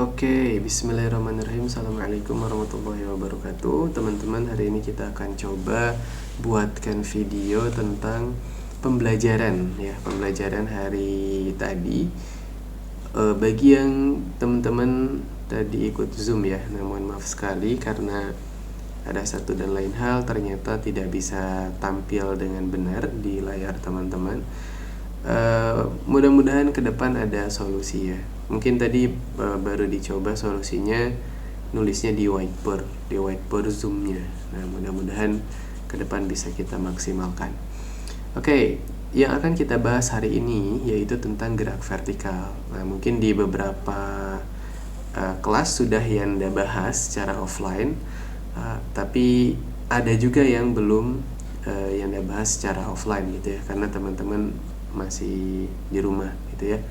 Oke, bismillahirrahmanirrahim. Assalamualaikum warahmatullahi wabarakatuh. Teman-teman, hari ini kita akan coba buatkan video tentang pembelajaran ya, pembelajaran hari tadi. Bagi yang teman-teman tadi ikut Zoom ya, namun maaf sekali karena ada satu dan lain hal ternyata tidak bisa tampil dengan benar di layar teman-teman. Mudah-mudahan ke depan ada solusi ya. Mungkin tadi baru dicoba solusinya nulisnya di whiteboard Zoom-nya. Nah, mudah-mudahan ke depan bisa kita maksimalkan. Oke, yang akan kita bahas hari ini yaitu tentang gerak vertikal. Nah, mungkin di beberapa kelas sudah yang Anda bahas secara offline, tapi ada juga yang belum yang Anda bahas secara offline gitu ya, karena teman-teman masih di rumah gitu ya.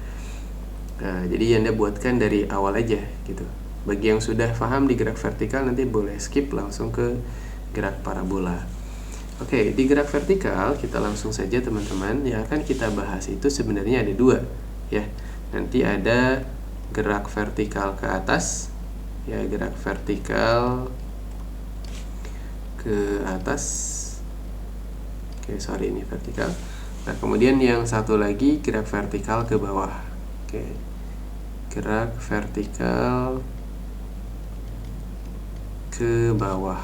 Jadi Anda buatkan dari awal aja gitu. Bagi yang sudah paham di gerak vertikal nanti boleh skip langsung ke gerak parabola. Oke, di gerak vertikal kita langsung saja teman-teman. Yang akan kita bahas itu sebenarnya ada dua ya. Nanti ada gerak vertikal ke atas ya, gerak vertikal ke atas. Oke, sorry ini vertikal. Nah, kemudian yang satu lagi gerak vertikal ke bawah. Oke. Gerak vertikal ke bawah.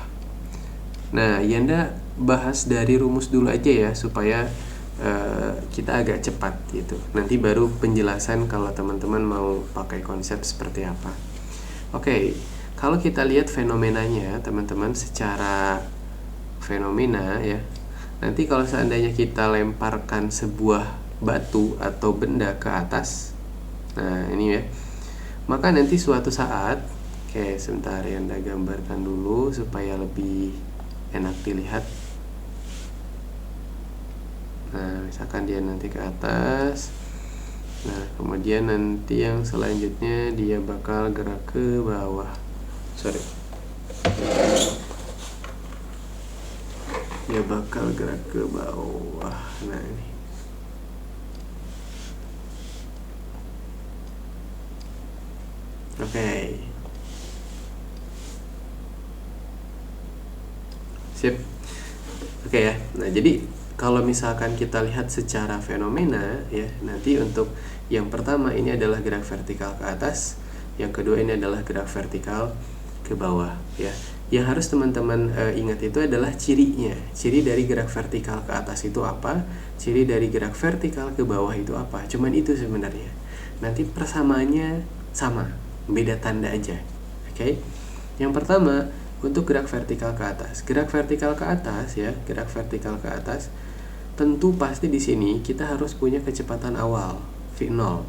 Nah, Yanda bahas dari rumus dulu aja ya supaya kita agak cepat gitu. Nanti baru penjelasan kalau teman-teman mau pakai konsep seperti apa. Oke, kalau kita lihat fenomenanya teman-teman secara fenomena ya. Nanti kalau seandainya kita lemparkan sebuah batu atau benda ke atas, nah ini ya, maka nanti suatu saat, oke sebentar ya, Anda gambarkan dulu supaya lebih enak dilihat. Nah, misalkan dia nanti ke atas, nah kemudian nanti yang selanjutnya dia bakal gerak ke bawah. Dia bakal gerak ke bawah. Nah ini. Oke. Sip. Oke ya. Nah, jadi kalau misalkan kita lihat secara fenomena ya, nanti untuk yang pertama ini adalah gerak vertikal ke atas, yang kedua ini adalah gerak vertikal ke bawah ya. Yang harus teman-teman ingat itu adalah cirinya. Ciri dari gerak vertikal ke atas itu apa? Ciri dari gerak vertikal ke bawah itu apa? Cuman itu sebenarnya. Nanti persamaannya sama, beda tanda aja. Oke. Yang pertama, untuk gerak vertikal ke atas. Gerak vertikal ke atas ya, gerak vertikal ke atas. Tentu pasti di sini kita harus punya kecepatan awal v0.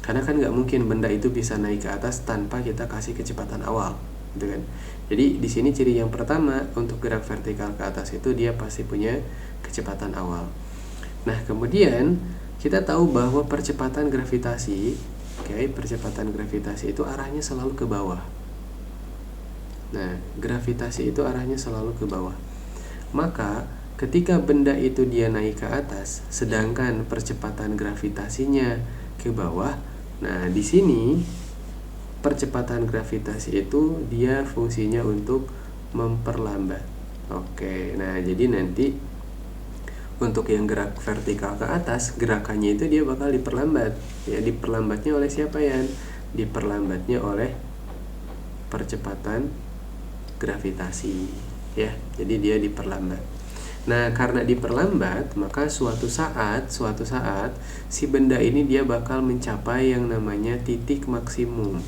Karena kan nggak mungkin benda itu bisa naik ke atas tanpa kita kasih kecepatan awal, gitu kan? Jadi di sini ciri yang pertama untuk gerak vertikal ke atas itu dia pasti punya kecepatan awal. Nah, kemudian kita tahu bahwa percepatan gravitasi, percepatan gravitasi itu arahnya selalu ke bawah. Nah, gravitasi itu arahnya selalu ke bawah. Maka ketika benda itu dia naik ke atas, sedangkan percepatan gravitasinya ke bawah, nah di sini percepatan gravitasi itu dia fungsinya untuk memperlambat. Oke, nah jadi nanti untuk yang gerak vertikal ke atas, gerakannya itu dia bakal diperlambat. Ya, diperlambatnya oleh siapa ya? Diperlambatnya oleh percepatan gravitasi ya. Jadi dia diperlambat. Nah, karena diperlambat, maka suatu saat si benda ini dia bakal mencapai yang namanya titik maksimum.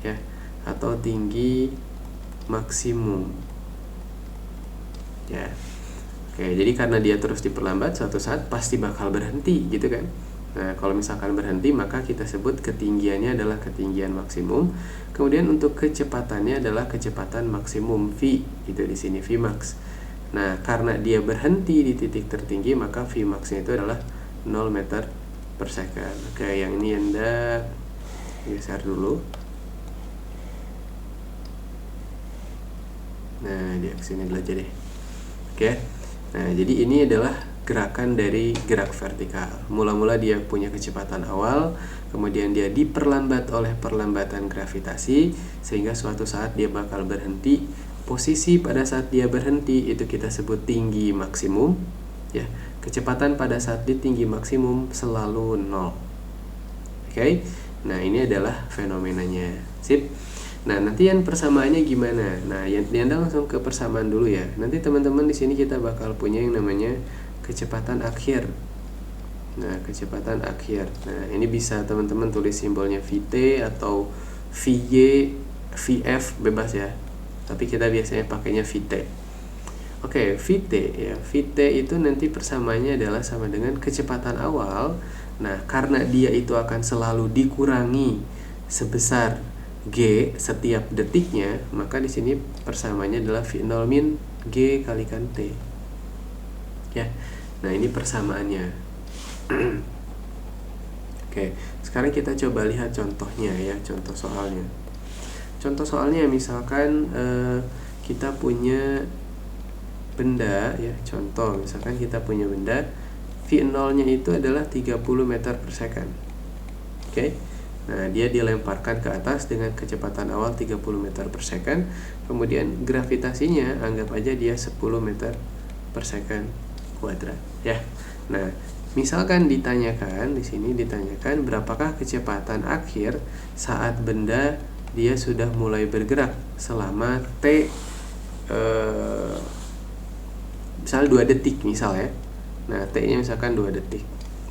Ya, atau tinggi maksimum. Ya. Oke, jadi karena dia terus diperlambat, suatu saat pasti bakal berhenti gitu kan. Nah, kalau misalkan berhenti maka kita sebut ketinggiannya adalah ketinggian maksimum. Kemudian untuk kecepatannya adalah kecepatan maksimum V, itu di sini Vmax. Nah, karena dia berhenti di titik tertinggi maka Vmax-nya itu adalah 0 meter per second. Oke, yang ini Anda geser dulu. Nah, di sini dulu aja deh. Oke. Nah, jadi ini adalah gerakan dari gerak vertikal. Mula-mula dia punya kecepatan awal, kemudian dia diperlambat oleh perlambatan gravitasi, sehingga suatu saat dia bakal berhenti. Posisi pada saat dia berhenti itu kita sebut tinggi maksimum, ya. Kecepatan pada saat di tinggi maksimum selalu 0. Oke. Nah, ini adalah fenomenanya. Sip. Nah, nanti yang persamaannya gimana? Nah, yang langsung ke persamaan dulu ya. Nanti teman-teman di sini kita bakal punya yang namanya kecepatan akhir. Nah, kecepatan akhir. Nah, ini bisa teman-teman tulis simbolnya Vt atau Vy, Vf, bebas ya. Tapi kita biasanya pakainya Vt. Oke, Vt ya. Vt itu nanti persamaannya adalah sama dengan kecepatan awal. Nah, karena dia itu akan selalu dikurangi sebesar G setiap detiknya, maka di sini persamaannya adalah V0 min G kalikan T. Ya. Nah, ini persamaannya. Oke, sekarang kita coba lihat contohnya ya, contoh soalnya. Contoh soalnya misalkan kita punya benda ya, contoh misalkan kita punya benda V0-nya itu adalah 30 meter per second. Oke. Nah, dia dilemparkan ke atas dengan kecepatan awal 30 meter per second, kemudian gravitasinya anggap aja dia 10 meter per second kuadrat ya. Nah, misalkan ditanyakan di sini ditanyakan berapakah kecepatan akhir saat benda dia sudah mulai bergerak selama T misal 2 detik misal ya. Nah, T-nya misalkan 2 detik.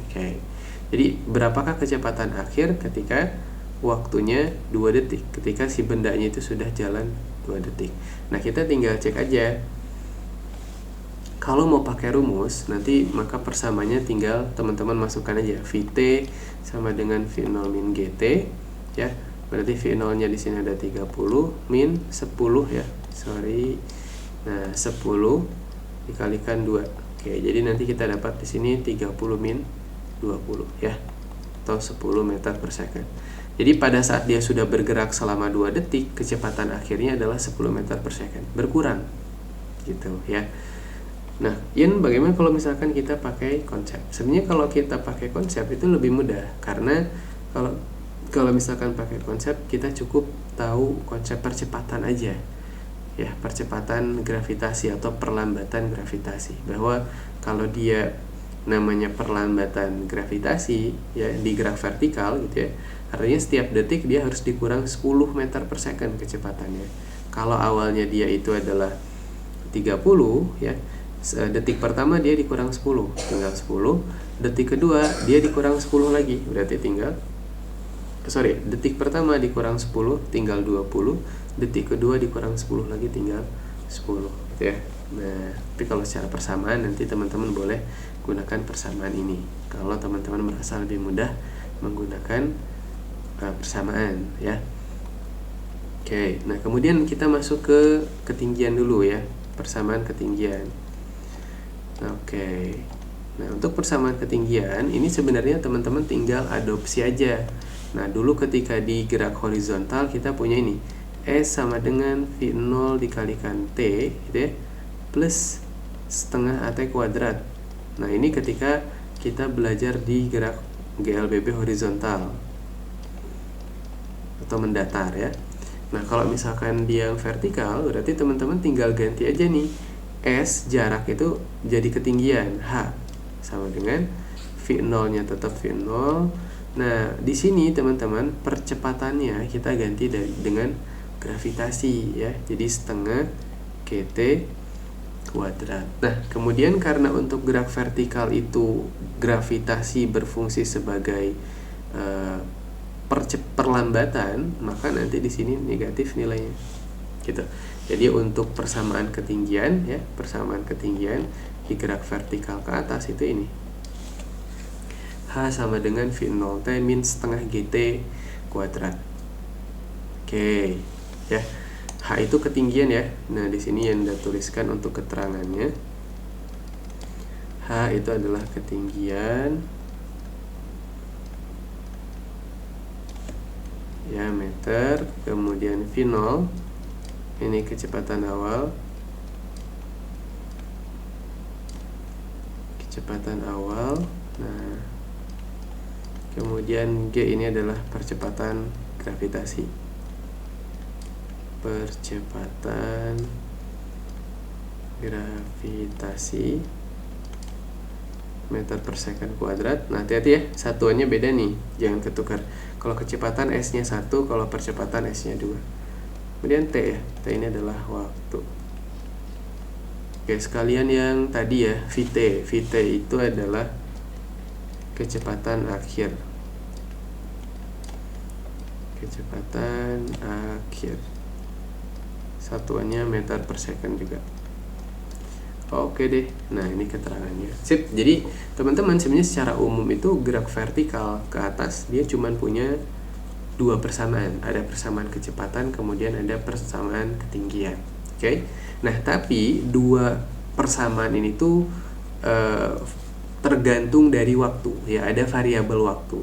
Oke. Jadi, berapakah kecepatan akhir ketika waktunya 2 detik, ketika si bendanya itu sudah jalan 2 detik. Nah, kita tinggal cek aja. Kalau mau pakai rumus, nanti maka persamanya tinggal teman-teman masukkan aja. Vt sama dengan V0 min Gt ya. Berarti V0-nya di sini ada 30 min 10 ya. Nah, 10 dikalikan 2. Oke, jadi nanti kita dapat di sini 30 min 20 ya. Atau 10 meter per second. Jadi pada saat dia sudah bergerak selama 2 detik, kecepatan akhirnya adalah 10 meter per second. Berkurang. Gitu ya. Nah, Ian, bagaimana kalau misalkan kita pakai konsep? Sebenarnya kalau kita pakai konsep itu lebih mudah, karena kalau misalkan pakai konsep, kita cukup tahu konsep percepatan aja ya, percepatan gravitasi atau perlambatan gravitasi. Bahwa kalau dia namanya perlambatan gravitasi ya di gerak vertikal gitu ya, artinya setiap detik dia harus dikurang 10 meter per second kecepatannya. Kalau awalnya dia itu adalah 30 ya, detik pertama dia dikurang 10, tinggal 10. Detik kedua dia dikurang 10 lagi, berarti tinggal detik pertama dikurang 10 tinggal 20, detik kedua dikurang 10 lagi tinggal 10 gitu ya. Nah, tapi kalau secara persamaan nanti teman-teman boleh gunakan persamaan ini kalau teman-teman merasa lebih mudah menggunakan persamaan ya. Oke, nah kemudian kita masuk ke ketinggian dulu ya, persamaan ketinggian. Oke. Nah, untuk persamaan ketinggian ini sebenarnya teman-teman tinggal adopsi aja. Nah, dulu ketika di gerak horizontal kita punya ini S sama dengan V0 dikalikan T gitu ya, plus setengah AT kuadrat. Nah, ini ketika kita belajar di gerak GLBB horizontal atau mendatar ya. Nah, kalau misalkan dia vertikal, berarti teman-teman tinggal ganti aja nih. S jarak itu jadi ketinggian, H sama dengan V0-nya tetap V0. Nah, di sini teman-teman percepatannya kita ganti dengan gravitasi ya. Jadi setengah GT kuadrat. Nah, kemudian karena untuk gerak vertikal itu gravitasi berfungsi sebagai perlambatan, maka nanti di sini negatif nilainya. Gitu. Jadi untuk persamaan ketinggian ya, persamaan ketinggian di gerak vertikal ke atas itu ini. H sama dengan V0T min setengah GT kuadrat. Oke, ya. H itu ketinggian ya. Nah, di sini yang Anda tuliskan untuk keterangannya. H itu adalah ketinggian ya, meter, kemudian V0 ini kecepatan awal, percepatan awal. Nah, kemudian G ini adalah percepatan gravitasi. Percepatan gravitasi meter per second kuadrat. Nah, hati-hati ya, satuannya beda nih, jangan ketukar. Kalau kecepatan S-nya 1, kalau percepatan S-nya 2. Kemudian T ya, T ini adalah waktu. Oke, sekalian yang tadi ya, VT itu adalah kecepatan akhir. Kecepatan akhir. Satuannya meter per second juga. Oke deh, nah ini keterangannya. Sip, jadi teman-teman sebenarnya secara umum itu gerak vertikal ke atas dia cuman punya dua persamaan. Ada persamaan kecepatan, kemudian ada persamaan ketinggian. Oke, nah tapi dua persamaan ini tuh tergantung dari waktu, ya ada variabel waktu.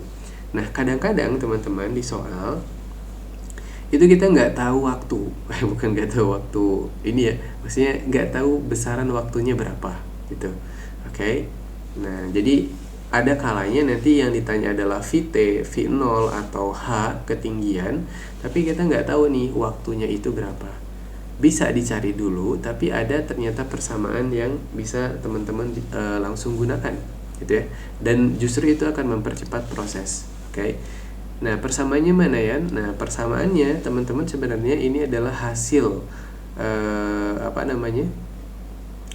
Nah kadang-kadang teman-teman di soal itu kita nggak tahu waktu, bukan nggak tahu waktu ini ya, maksudnya nggak tahu besaran waktunya berapa gitu. Oke. Nah jadi ada kalanya nanti yang ditanya adalah VT, V0 atau H ketinggian, tapi kita nggak tahu nih waktunya itu berapa. Bisa dicari dulu, tapi ada ternyata persamaan yang bisa teman-teman langsung gunakan gitu ya, dan justru itu akan mempercepat proses. Oke. Nah, persamaannya mana ya? Nah, persamaannya teman-teman sebenarnya ini adalah hasil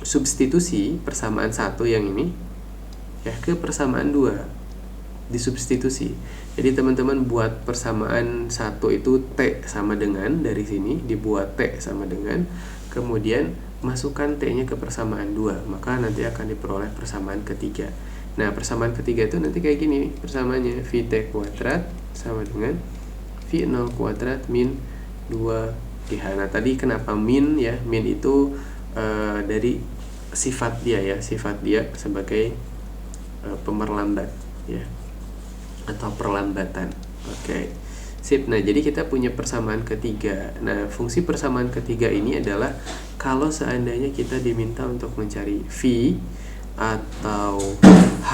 substitusi persamaan 1 yang ini ya ke persamaan 2. Disubstitusi. Jadi teman-teman buat persamaan 1 itu T sama dengan, dari sini dibuat T sama dengan, kemudian masukkan T-nya ke persamaan 2, maka nanti akan diperoleh persamaan ketiga. Nah, persamaan ketiga itu nanti kayak gini nih, persamaannya VT kuadrat sama dengan V0 kuadrat min 2GH. Nah, tadi kenapa min ya? Min itu dari sifat dia ya, sifat dia sebagai pemerlambat ya, atau perlambatan. Oke. Sip. Nah, jadi kita punya persamaan ketiga. Nah, fungsi persamaan ketiga ini adalah kalau seandainya kita diminta untuk mencari V atau H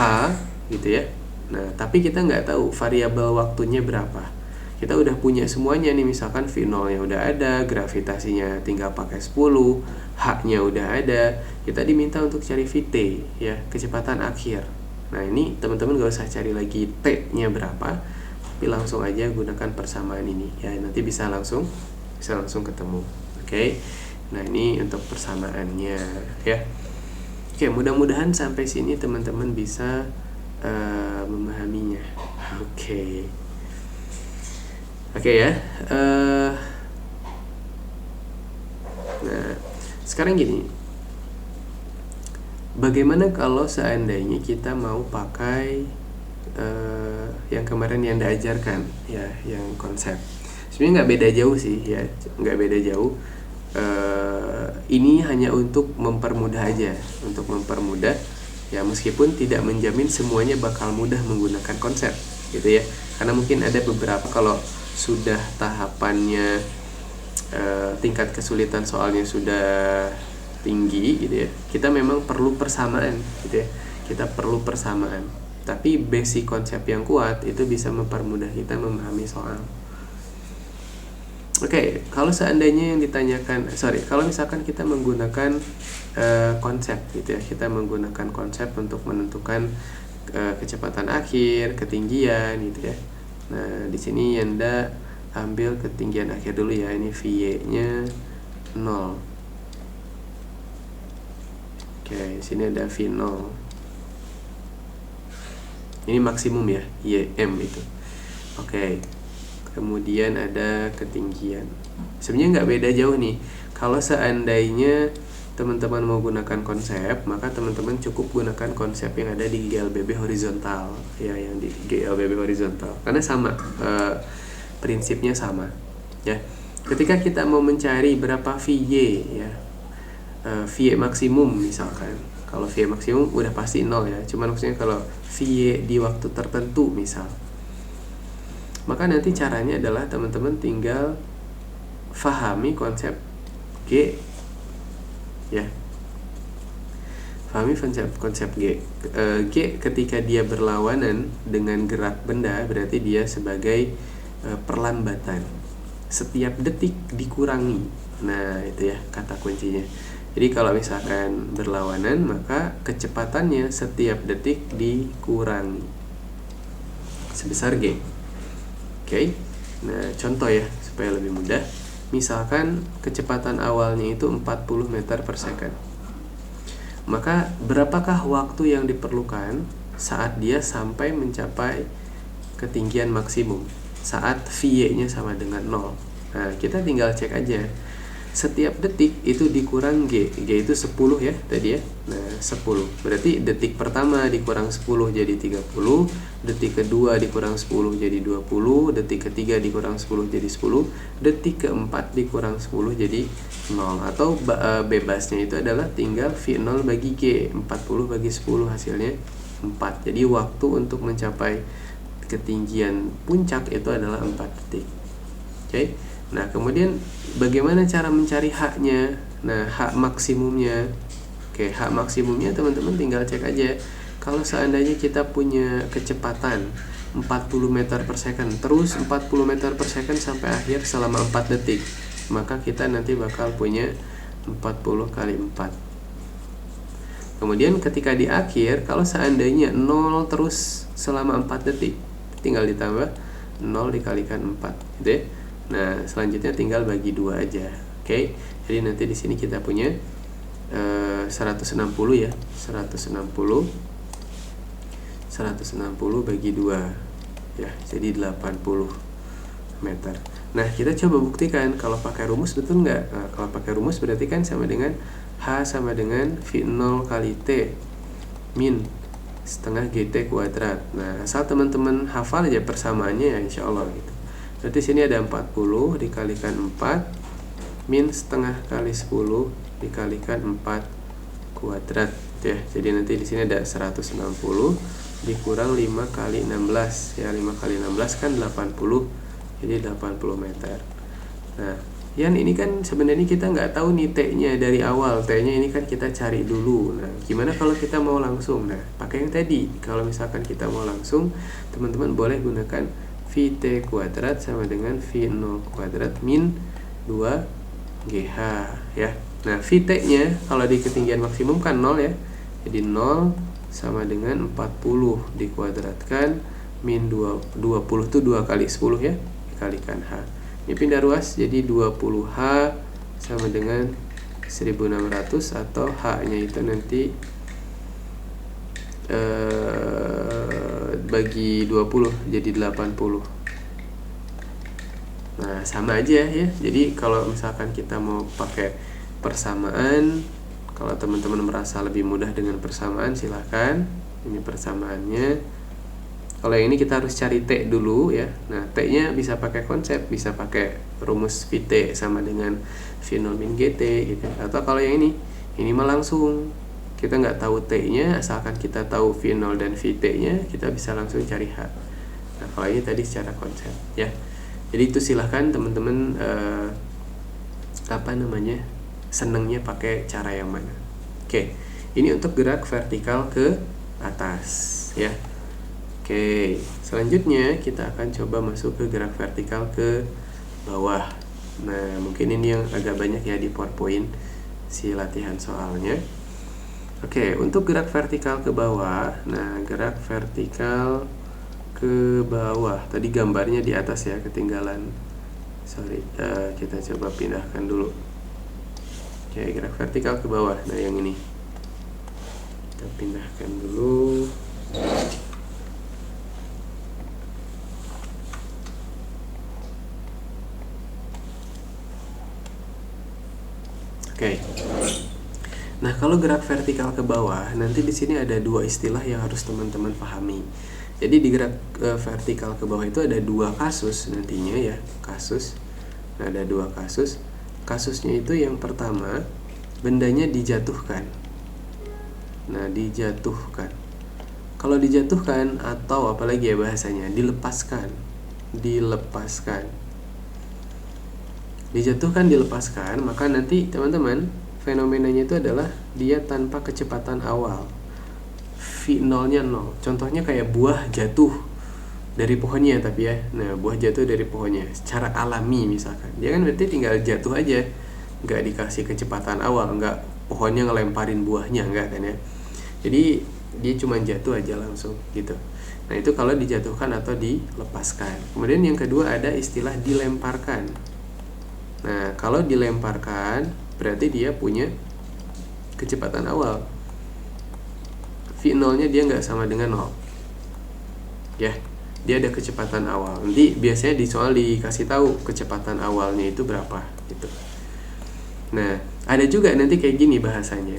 gitu ya. Nah, tapi kita nggak tahu variabel waktunya berapa. Kita udah punya semuanya nih, misalkan V0-nya udah ada, gravitasinya tinggal pakai 10, H-nya udah ada. Kita diminta untuk cari VT ya, kecepatan akhir. Nah, ini teman-teman nggak usah cari lagi T-nya berapa, tapi langsung aja gunakan persamaan ini ya, nanti bisa langsung ketemu. Oke. Nah, ini untuk persamaannya ya. Oke, mudah-mudahan sampai sini teman-teman bisa memahaminya. Oke ya. Nah, sekarang gini. Bagaimana kalau seandainya kita mau pakai yang kemarin yang diajarkan ya, yang konsep. Sebenarnya nggak beda jauh sih ya, nggak beda jauh. Ini hanya untuk mempermudah aja, untuk mempermudah ya, meskipun tidak menjamin semuanya bakal mudah menggunakan konsep gitu ya, karena mungkin ada beberapa kalau sudah tahapannya tingkat kesulitan soalnya sudah tinggi gitu ya, kita memang perlu persamaan gitu ya, kita perlu persamaan, tapi basic konsep yang kuat itu bisa mempermudah kita memahami soal. Oke, kalau seandainya yang ditanyakan, kalau misalkan kita menggunakan konsep gitu ya, kita menggunakan konsep untuk menentukan kecepatan akhir, ketinggian gitu ya. Nah, di sini Yanda ambil ketinggian akhir dulu ya, ini VY-nya 0. Oke, sini ada V0. Ini maksimum ya, YM itu. Oke. Kemudian ada ketinggian. Sebenarnya nggak beda jauh nih. Kalau seandainya teman-teman mau gunakan konsep, maka teman-teman cukup gunakan konsep yang ada di GLBB horizontal ya, yang di GLBB horizontal. Karena sama, prinsipnya sama ya. Ketika kita mau mencari berapa VY ya, VY maksimum misalkan. Kalau VY maksimum udah pasti 0 ya. Cuman maksudnya kalau VY di waktu tertentu misal, maka nanti caranya adalah teman-teman tinggal fahami konsep G ya. Pahami konsep G. G ketika dia berlawanan dengan gerak benda berarti dia sebagai perlambatan. Setiap detik dikurangi. Nah, itu ya kata kuncinya. Jadi kalau misalkan berlawanan maka kecepatannya setiap detik dikurangi sebesar G. Oke. Nah, contoh ya supaya lebih mudah. Misalkan kecepatan awalnya itu 40 meter per second. Maka berapakah waktu yang diperlukan saat dia sampai mencapai ketinggian maksimum saat V-nya sama dengan 0. Nah, kita tinggal cek aja. Setiap detik itu dikurang G. G itu 10 ya tadi ya. Nah, 10. Berarti detik pertama dikurang 10 jadi 30, detik kedua dikurang 10 jadi 20, detik ketiga dikurang 10 jadi 10, detik keempat dikurang 10 jadi 0. Atau bebasnya itu adalah tinggal V0 bagi G. 40 bagi 10 hasilnya 4. Jadi waktu untuk mencapai ketinggian puncak itu adalah 4 detik. Oke. Nah, kemudian bagaimana cara mencari haknya? Nah, hak maksimumnya. Oke, hak maksimumnya teman-teman tinggal cek aja. Kalau seandainya kita punya kecepatan 40 meter per second, terus 40 meter per second sampai akhir selama 4 detik, maka kita nanti bakal punya 40 kali 4. Kemudian ketika di akhir, kalau seandainya 0 terus selama 4 detik, tinggal ditambah 0 dikalikan 4, gitu ya. Nah, selanjutnya tinggal bagi 2 aja. Oke. Jadi nanti di sini kita punya 160 ya. 160 bagi 2 ya. Jadi 80 meter. Nah, kita coba buktikan kalau pakai rumus betul nggak? Nah, kalau pakai rumus berarti kan sama dengan H sama dengan V0 kali T min setengah GT kuadrat. Nah, asal teman-teman hafal aja persamaannya ya insya Allah gitu. Berarti sini ada 40 dikalikan 4 min setengah kali 10 dikalikan 4 kuadrat ya. Jadi nanti di sini ada 160 dikurang 5 kali 16 ya. 5 kali 16 kan 80. Jadi 80 meter. Nah, Yan ini kan sebenarnya kita nggak tahu nih T-nya dari awal. T-nya ini kan kita cari dulu. Nah, gimana kalau kita mau langsung? Nah, pakai yang tadi. Kalau misalkan kita mau langsung, teman-teman boleh gunakan VT kuadrat sama dengan V0 kuadrat min 2GH ya. Nah, VT-nya kalau di ketinggian maksimum kan 0 ya. Jadi 0 sama dengan 40 dikuadratkan min 20 itu 2 kali 10 ya, dikalikan H. Ini pindah ruas jadi 20H sama dengan 1600 atau H-nya itu nanti bagi 20 jadi 80. Nah, sama aja ya. Jadi kalau misalkan kita mau pakai persamaan, kalau teman-teman merasa lebih mudah dengan persamaan silahkan. Ini persamaannya. Kalau yang ini kita harus cari T dulu ya. Nah, T-nya bisa pakai konsep, bisa pakai rumus VT sama dengan V0 min GT gitu. Atau kalau yang ini mah langsung. Kita nggak tahu T-nya, asalkan kita tahu V0 dan VT-nya, kita bisa langsung cari H. Nah, kalau ini tadi secara konsep ya. Jadi itu silahkan teman-teman senengnya pakai cara yang mana. Oke, ini untuk gerak vertikal ke atas ya. Oke, selanjutnya kita akan coba masuk ke gerak vertikal ke bawah. Nah, mungkin ini yang agak banyak ya di PowerPoint si latihan soalnya. Oke, untuk gerak vertikal ke bawah. Nah, gerak vertikal ke bawah. Tadi gambarnya di atas ya, ketinggalan. Sorry, kita coba pindahkan dulu. Oke, gerak vertikal ke bawah. Nah, yang ini kita pindahkan dulu. Oke. Nah, kalau gerak vertikal ke bawah, nanti di sini ada dua istilah yang harus teman-teman pahami. Jadi di gerak vertikal ke bawah itu ada dua kasus nantinya ya, kasus. Nah, ada dua kasus. Kasusnya itu yang pertama, bendanya dijatuhkan. Nah, dijatuhkan. Kalau dijatuhkan atau apalagi ya bahasanya, dilepaskan. Dijatuhkan, dilepaskan, maka nanti teman-teman fenomenanya itu adalah dia tanpa kecepatan awal. V0-nya 0. Contohnya kayak buah jatuh dari pohonnya tapi ya. Nah, buah jatuh dari pohonnya secara alami misalkan. Dia kan berarti tinggal jatuh aja. Nggak dikasih kecepatan awal, nggak pohonnya ngelemparin buahnya, nggak kan ya. Jadi dia cuma jatuh aja langsung gitu. Nah, itu kalau dijatuhkan atau dilepaskan. Kemudian yang kedua ada istilah dilemparkan. Nah, kalau dilemparkan berarti dia punya kecepatan awal. V0-nya dia nggak sama dengan 0. Ya, dia ada kecepatan awal. Nanti biasanya di soal dikasih tahu kecepatan awalnya itu berapa gitu. Nah, ada juga nanti kayak gini bahasanya.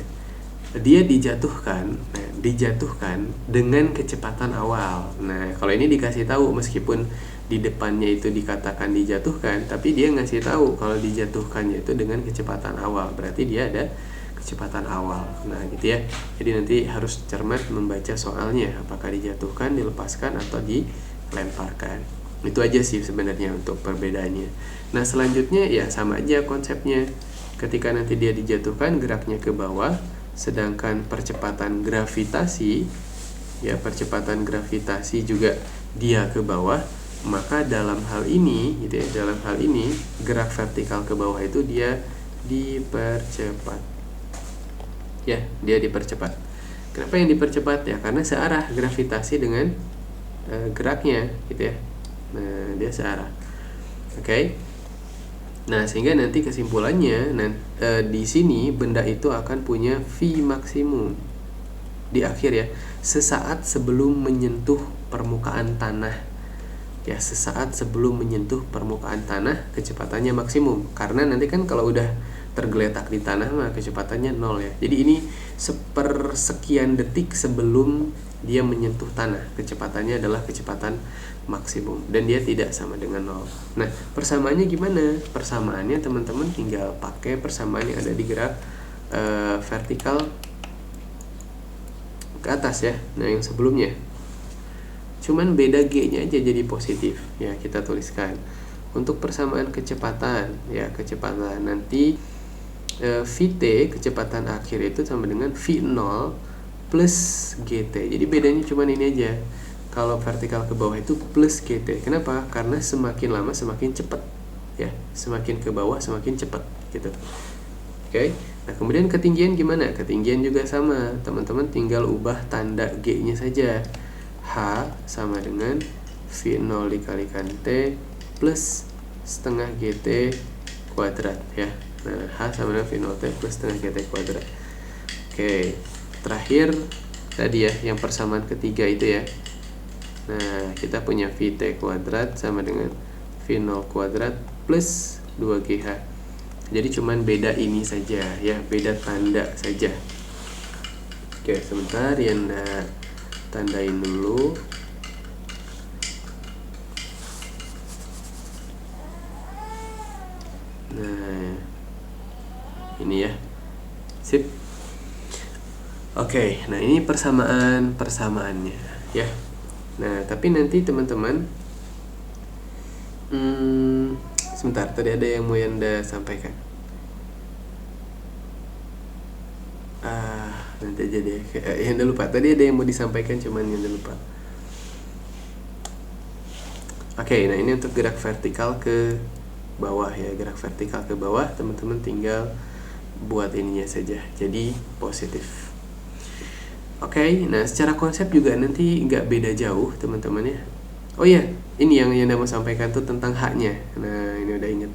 Dia dijatuhkan, nah, dijatuhkan dengan kecepatan awal. Nah, kalau ini dikasih tahu meskipun di depannya itu dikatakan dijatuhkan, tapi dia ngasih tahu kalau dijatuhkannya itu dengan kecepatan awal. Berarti dia ada kecepatan awal. Nah, gitu ya. Jadi nanti harus cermat membaca soalnya, apakah dijatuhkan, dilepaskan atau dilemparkan. Itu aja sih sebenarnya untuk perbedaannya. Nah, selanjutnya ya sama aja konsepnya. Ketika nanti dia dijatuhkan, geraknya ke bawah, sedangkan percepatan gravitasi juga dia ke bawah, maka dalam hal ini gitu ya, dalam hal ini gerak vertikal ke bawah itu dia dipercepat. Ya, dia dipercepat. Kenapa yang dipercepat? Ya karena searah gravitasi dengan geraknya gitu ya. Nah, dia searah. Oke. Nah, sehingga nanti kesimpulannya di sini benda itu akan punya V maksimum di akhir ya, sesaat sebelum menyentuh permukaan tanah. Ya, sesaat sebelum menyentuh permukaan tanah kecepatannya maksimum. Karena nanti kan kalau udah tergeletak di tanah mah kecepatannya 0 ya. Jadi ini sepersekian detik sebelum dia menyentuh tanah, kecepatannya adalah kecepatan maksimum dan dia tidak sama dengan 0. Nah, persamaannya gimana? Persamaannya teman-teman tinggal pakai persamaan yang ada di gerak vertikal ke atas ya. Nah, yang sebelumnya. Cuman beda G-nya aja jadi positif. Ya, kita tuliskan. Untuk persamaan kecepatan, ya kecepatan nanti Vt kecepatan akhir itu sama dengan V0 plus Gt. Jadi bedanya cuma ini aja. Kalau vertikal ke bawah itu plus Gt. Kenapa? Karena semakin lama semakin cepat. Ya, semakin ke bawah semakin cepat gitu. Oke. Nah, kemudian ketinggian gimana? Ketinggian juga sama. Teman-teman tinggal ubah tanda G-nya saja. H sama dengan V0 dikalikan T plus setengah GT kuadrat ya. Nah, H sama dengan V0 T plus setengah GT kuadrat. Oke, terakhir tadi ya, yang persamaan ketiga itu ya. Nah, kita punya VT kuadrat sama dengan V0 kuadrat plus 2GH. Jadi cuman beda ini saja ya, beda tanda saja. Oke, sebentar ya, tandain dulu. Nah, ini ya. Sip. Oke, nah ini persamaannya ya. Nah, tapi nanti teman-teman sebentar, tadi ada yang mau Yanda sampaikan. Nanti aja deh. Yanda lupa. Tadi ada yang mau disampaikan cuman Yanda lupa. Oke, nah ini untuk gerak vertikal ke bawah ya, gerak vertikal ke bawah teman-teman tinggal buat ininya saja, jadi positif. Oke, nah secara konsep juga nanti nggak beda jauh teman-teman ya. Oh iya, ini yang mau sampaikan tuh tentang H-nya. Nah, ini udah inget.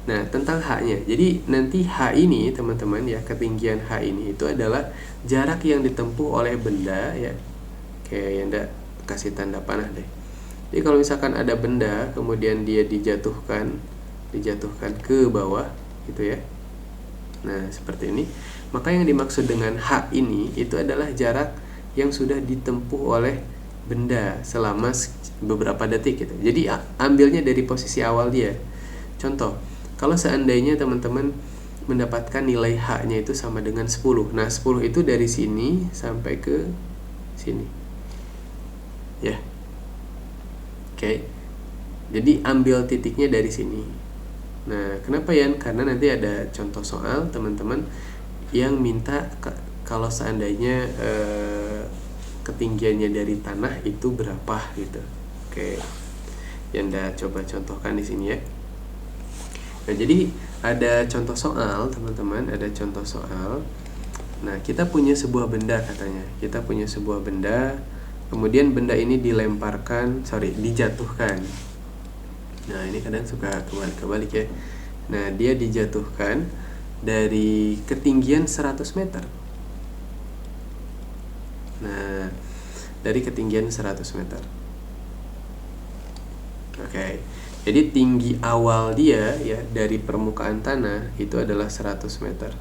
Nah, tentang H-nya, jadi nanti H ini teman-teman ya, ketinggian H ini itu adalah jarak yang ditempuh oleh benda ya. Oke, Yanda kasih tanda panah deh. Jadi kalau misalkan ada benda kemudian dia dijatuhkan ke bawah gitu ya. Nah, seperti ini. Maka yang dimaksud dengan H ini itu adalah jarak yang sudah ditempuh oleh benda selama beberapa detik gitu. Jadi ambilnya dari posisi awal dia. Contoh, kalau seandainya teman-teman mendapatkan nilai H-nya itu sama dengan 10. Nah, 10 itu dari sini sampai ke sini. Ya. Oke. Jadi ambil titiknya dari sini. Nah, kenapa ya? Karena nanti ada contoh soal teman-teman yang minta kalau seandainya ketinggiannya dari tanah itu berapa gitu. Oke, yang Anda coba contohkan di sini ya. Nah, jadi ada contoh soal, teman-teman, ada contoh soal. Nah, kita punya sebuah benda katanya. Kita punya sebuah benda, kemudian benda ini dijatuhkan. Nah, ini kadang suka kebalik ya. Nah, dia dijatuhkan dari ketinggian 100 meter. Nah, dari ketinggian 100 meter. Oke. Jadi tinggi awal dia ya dari permukaan tanah itu adalah 100 meter.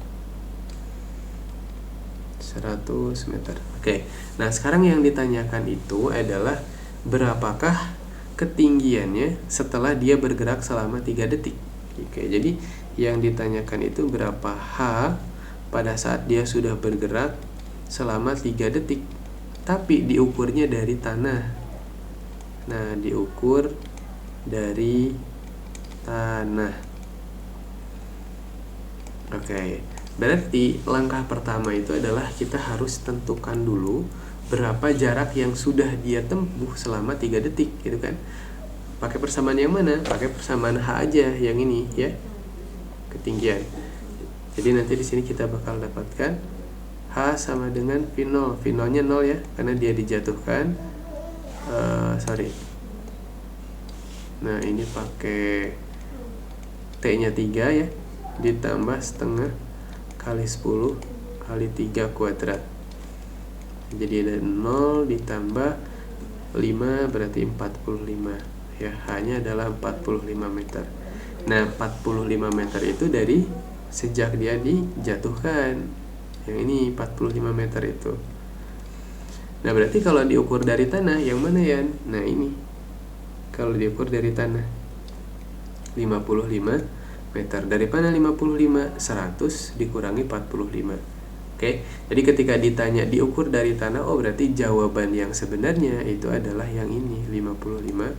100 meter. Oke. Nah, sekarang yang ditanyakan itu adalah berapakah ketinggiannya setelah dia bergerak selama 3 detik. Oke, jadi yang ditanyakan itu berapa H pada saat dia sudah bergerak selama 3 detik, tapi diukurnya dari tanah. Nah, diukur dari tanah. Oke, berarti langkah pertama itu adalah kita harus tentukan dulu berapa jarak yang sudah dia tempuh selama 3 detik gitu kan. Pakai persamaan yang mana? Pakai persamaan H aja yang ini ya. Ketinggian. Jadi nanti di sini kita bakal dapatkan H sama dengan V0. V0-nya 0 ya, karena dia dijatuhkan. Nah, ini pakai T-nya 3 ya, ditambah setengah kali 10 kali 3 kuadrat. Jadi ada 0 ditambah 5 berarti 45. Ya, H-nya adalah 45 meter. Nah, 45 meter itu dari sejak dia dijatuhkan. Yang ini 45 meter itu. Nah, berarti kalau diukur dari tanah yang mana ya? Nah, ini. Kalau diukur dari tanah 55 meter. Dari mana 55? 100 dikurangi 45. Oke. Jadi ketika ditanya diukur dari tanah, oh berarti jawaban yang sebenarnya itu adalah yang ini, 55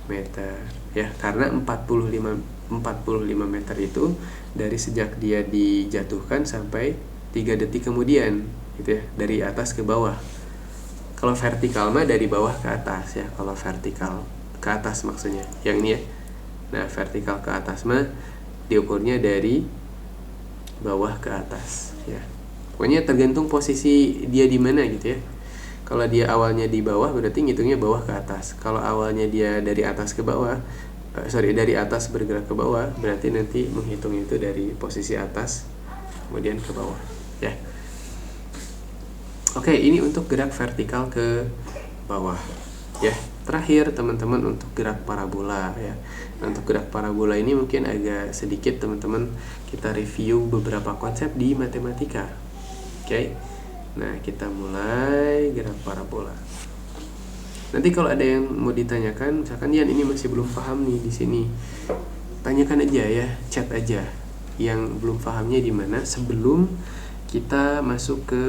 meter. Ya, karena 45 meter itu dari sejak dia dijatuhkan sampai 3 detik kemudian gitu ya, dari atas ke bawah. Kalau vertikal mah dari bawah ke atas ya. Kalau vertikal ke atas maksudnya yang ini ya. Nah, vertikal ke atas mah diukurnya dari bawah ke atas ya. Pokoknya tergantung posisi dia di mana gitu ya. Kalau dia awalnya di bawah berarti ngitungnya bawah ke atas. Kalau awalnya dia dari atas ke bawah, dari atas bergerak ke bawah, berarti nanti menghitung itu dari posisi atas kemudian ke bawah ya. Oke, ini untuk gerak vertikal ke bawah ya. Terakhir teman-teman untuk gerak parabola ya. Untuk gerak parabola ini mungkin agak sedikit teman-teman kita review beberapa konsep di matematika. Oke. Nah, kita mulai gerak parabola. Nanti kalau ada yang mau ditanyakan, misalkan Yan ini masih belum paham nih di sini, tanyakan aja ya, chat aja yang belum pahamnya di mana sebelum kita masuk ke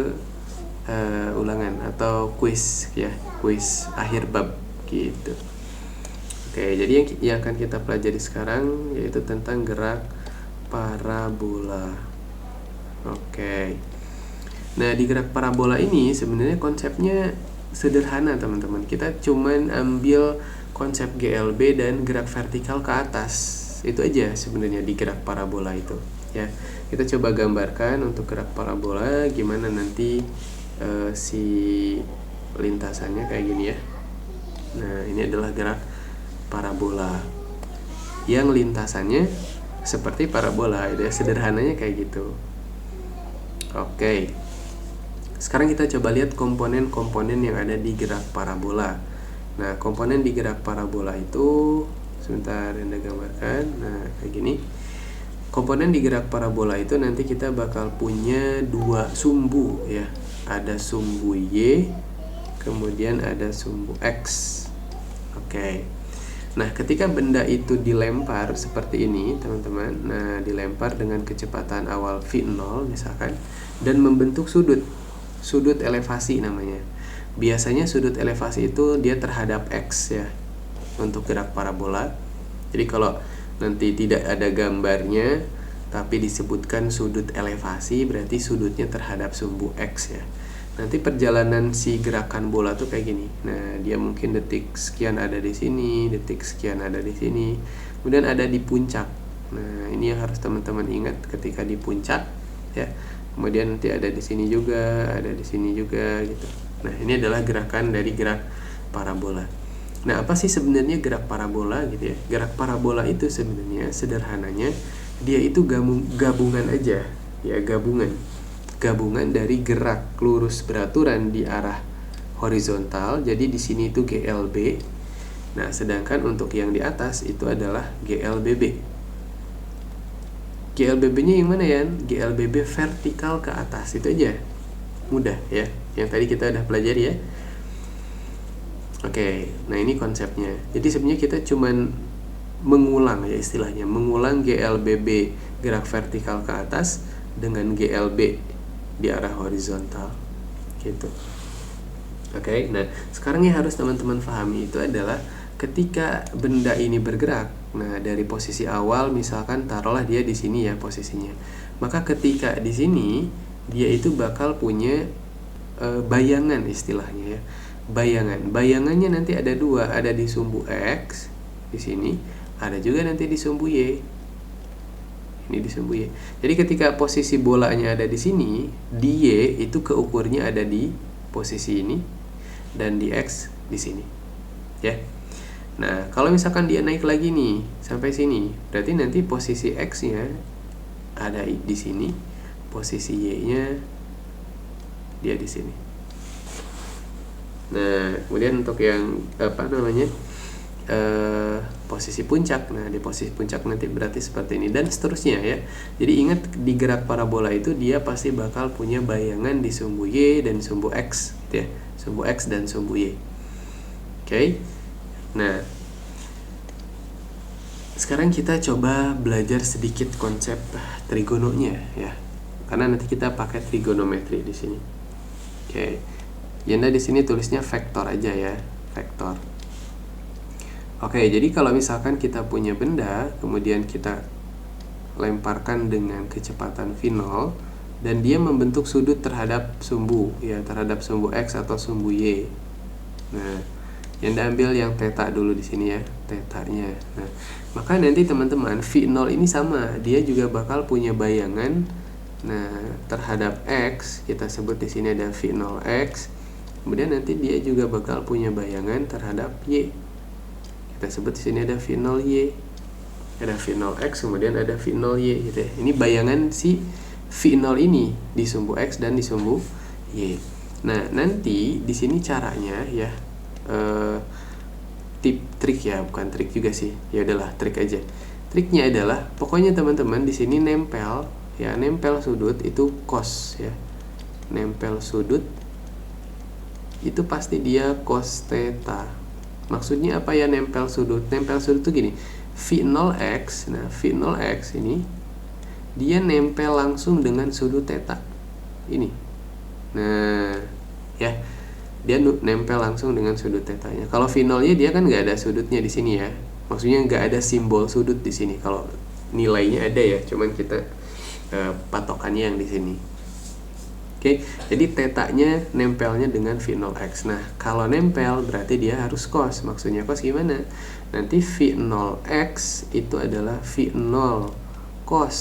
ulangan atau kuis ya, kuis akhir bab gitu. Oke, jadi yang akan kita pelajari sekarang yaitu tentang gerak parabola. Oke. Nah, di gerak parabola ini sebenarnya konsepnya sederhana teman-teman. Kita cuman ambil konsep GLB dan gerak vertikal ke atas. Itu aja sebenarnya di gerak parabola itu ya. Kita coba gambarkan untuk gerak parabola gimana nanti si lintasannya kayak gini ya. Nah, ini adalah gerak parabola yang lintasannya seperti parabola ya, sederhananya kayak gitu. Oke. Sekarang kita coba lihat komponen-komponen yang ada di gerak parabola. Nah, komponen di gerak parabola itu sebentar Anda gambarkan. Nah, kayak gini. Komponen di gerak parabola itu nanti kita bakal punya 2 sumbu ya. Ada sumbu Y, kemudian ada sumbu X. Oke. Nah, ketika benda itu dilempar seperti ini, teman-teman. Nah, dilempar dengan kecepatan awal V0 misalkan dan membentuk sudut elevasi namanya. Biasanya sudut elevasi itu dia terhadap X ya untuk gerak parabola. Jadi kalau nanti tidak ada gambarnya, tapi disebutkan sudut elevasi, berarti sudutnya terhadap sumbu X ya. Nanti perjalanan si gerakan bola tuh kayak gini. Nah, dia mungkin detik sekian ada di sini, detik sekian ada di sini, kemudian ada di puncak. Nah, ini yang harus teman-teman ingat ketika di puncak ya. Kemudian nanti ada di sini juga, ada di sini juga gitu. Nah, ini adalah gerakan dari gerak parabola. Nah, apa sih sebenarnya gerak parabola gitu ya? Gerak parabola itu sebenarnya sederhananya dia itu gabungan aja ya, gabungan dari gerak lurus beraturan di arah horizontal. Jadi di sini itu GLB. Nah, sedangkan untuk yang di atas itu adalah GLBB. GLBB-nya yang mana ya? GLBB vertikal ke atas, itu aja. Mudah ya. Yang tadi kita udah pelajari ya. Oke, nah ini konsepnya. Jadi sebenarnya kita cuman mengulang ya istilahnya, mengulang GLBB gerak vertikal ke atas dengan GLB di arah horizontal gitu. Oke, nah sekarang yang harus teman-teman pahami itu adalah ketika benda ini bergerak, nah dari posisi awal misalkan taruhlah dia di sini ya posisinya, maka ketika di sini dia itu bakal punya bayangan istilahnya ya, bayangannya nanti ada dua, ada di sumbu X di sini, ada juga nanti di sumbu Y. Ini di sumbu Y. Jadi ketika posisi bolanya ada di sini, di Y itu keukurnya ada di posisi ini dan di X di sini. Ya. Nah, kalau misalkan dia naik lagi nih sampai sini, berarti nanti posisi X-nya ada di sini, posisi Y-nya dia di sini. Nah, kemudian untuk yang posisi puncak, nah di posisi puncak nanti berarti seperti ini dan seterusnya ya. Jadi ingat di gerak parabola itu dia pasti bakal punya bayangan di sumbu Y dan sumbu X gitu ya, sumbu X dan sumbu Y. Oke. Nah, sekarang kita coba belajar sedikit konsep trigononya ya, karena nanti kita pakai trigonometri di sini. Oke. Yanda di sini tulisnya vektor aja ya, vektor. Oke, jadi kalau misalkan kita punya benda, kemudian kita lemparkan dengan kecepatan v0 dan dia membentuk sudut terhadap sumbu ya, terhadap sumbu X atau sumbu Y. Nah, Yanda ambil yang theta dulu di sini ya, tetanya. Nah, maka nanti teman-teman v0 ini sama, dia juga bakal punya bayangan. Nah, terhadap X kita sebut di sini ada v0x. Kemudian nanti dia juga bakal punya bayangan terhadap Y. Kita sebut di sini ada v0y, ada v0x, kemudian ada v0y gitu ya. Ini bayangan si v0 ini di sumbu X dan di sumbu Y. Nah, nanti di sini caranya ya, trik ya, bukan trik juga sih. Ya udahlah, trik aja. Triknya adalah pokoknya teman-teman di sini nempel ya, nempel sudut itu cos ya. Nempel sudut itu pasti dia cos theta. Maksudnya apa ya nempel sudut? Nempel sudut itu gini, v0x, nah v0x ini dia nempel langsung dengan sudut theta ini. Nah, ya, dia nempel langsung dengan sudut tetanya. Kalau v0-nya dia kan nggak ada sudutnya di sini ya. Maksudnya nggak ada simbol sudut di sini. Kalau nilainya ada ya, cuman kita patokannya yang di sini. Oke, jadi tetanya nempelnya dengan v0x. Nah, kalau nempel berarti dia harus cos. Maksudnya cos gimana? Nanti v0x itu adalah v0 cos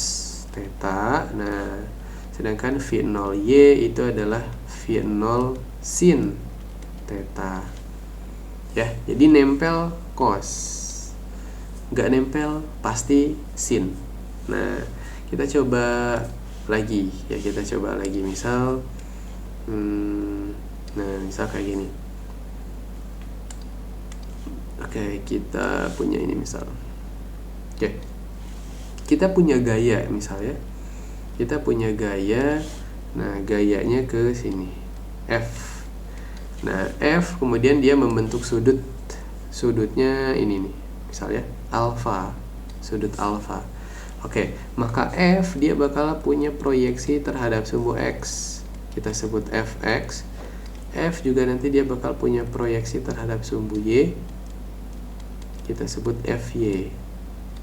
theta. Nah, sedangkan v0y itu adalah v0 sin theta. Ya, jadi nempel cos. Nggak nempel pasti sin. Nah, kita coba lagi ya, kita coba lagi misal nah misal kayak gini. Oke, kita punya ini misal. Oke, kita punya gaya misalnya, kita punya gaya. Nah, gayanya ke sini F. Nah, F kemudian dia membentuk sudutnya ini nih misalnya alfa, sudut alfa. Oke, maka F dia bakal punya proyeksi terhadap sumbu X. Kita sebut Fx. F juga nanti dia bakal punya proyeksi terhadap sumbu Y. Kita sebut Fy.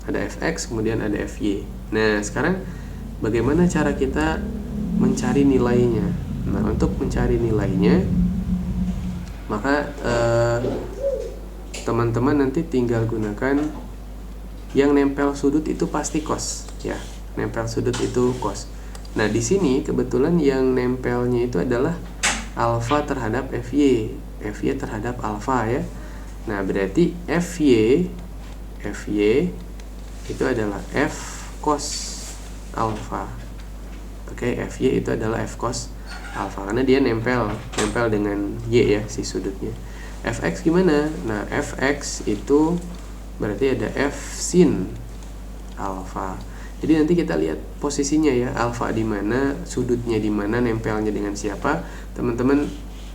ada fx, kemudian ada fy. Nah, sekarang bagaimana cara kita mencari nilainya? Nah, untuk mencari nilainya, maka teman-teman nanti tinggal gunakan yang nempel sudut itu pasti cos, ya. Nempel sudut itu cos. Nah, di sini kebetulan yang nempelnya itu adalah alfa terhadap fy, fy terhadap alfa, ya. Nah, berarti fy itu adalah f cos alfa. Oke, fy itu adalah f cos alfa karena dia nempel dengan y, ya, si sudutnya. Fx gimana? Nah, fx itu berarti ada f sin alfa. Jadi nanti kita lihat posisinya, ya, alfa di mana, sudutnya di mana, nempelnya dengan siapa. Teman-teman,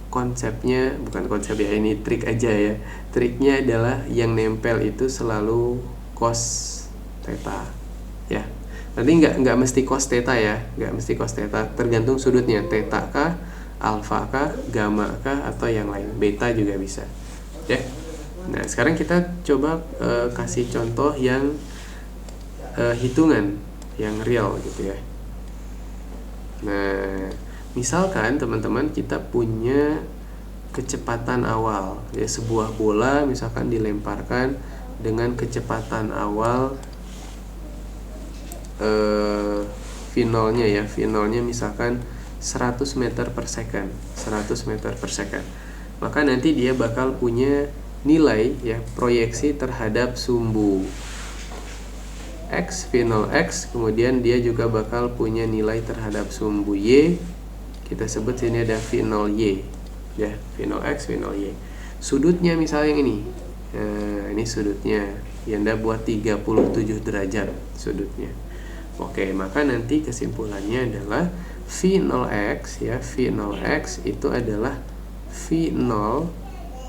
konsepnya bukan konsep, ya, ini trik aja, ya. Triknya adalah yang nempel itu selalu cos theta, ya. Nanti nggak mesti cos theta, ya, nggak mesti cos theta, tergantung sudutnya, theta kah, alfa kah, gamma kah, atau yang lain, beta juga bisa, ya. Nah, sekarang kita coba kasih contoh yang hitungan yang real gitu, ya. Nah, misalkan teman-teman kita punya kecepatan awal, ya, sebuah bola misalkan dilemparkan dengan kecepatan awal V0-nya, ya, V0-nya misalkan 100 meter per second, 100 meter per second. Maka nanti dia bakal punya nilai, ya, proyeksi terhadap sumbu X, V0X, kemudian dia juga bakal punya nilai terhadap sumbu Y. Kita sebut sini ada V0Y, ya, V0X, V0Y. Sudutnya misalnya yang ini. Nah, ini sudutnya. Yanda buat 37 derajat sudutnya. Oke, maka nanti kesimpulannya adalah V0X, ya, V0X itu adalah V0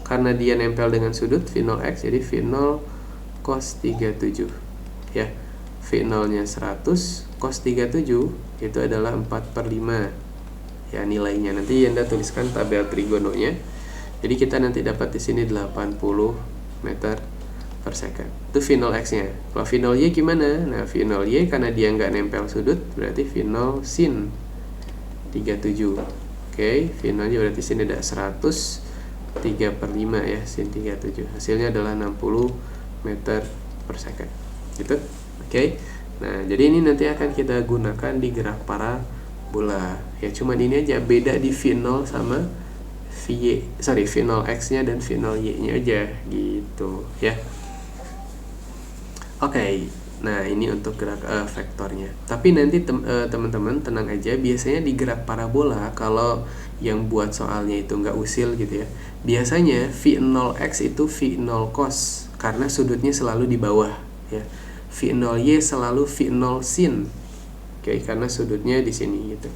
karena dia nempel dengan sudut V0X, jadi V0 cos 37, ya. V0-nya 100, cos 37 itu adalah 4/5, ya, nilainya. Nanti Anda tuliskan tabel trigononya. Jadi kita nanti dapat di sini 80 meter per second. Itu V0x-nya. Kalau V0y gimana? Nah, V0y karena dia nggak nempel sudut, berarti V0 sin 37. Oke, V0-nya berarti sini ada 100 3/5, ya, sin 37. Hasilnya adalah 60 meter per second. Gitu. Oke. Nah, jadi ini nanti akan kita gunakan di graf parabola. Ya, cuman ini aja beda di V0 sama V0x-nya dan V0y-nya aja gitu, ya. Oke. Nah, ini untuk graf vektornya. Tapi nanti teman-teman tenang aja, biasanya di graf parabola kalau yang buat soalnya itu nggak usil gitu, ya. Biasanya V0x itu V0 cos karena sudutnya selalu di bawah, ya. V0y selalu V0 sin. Oke, karena sudutnya di sini gitu.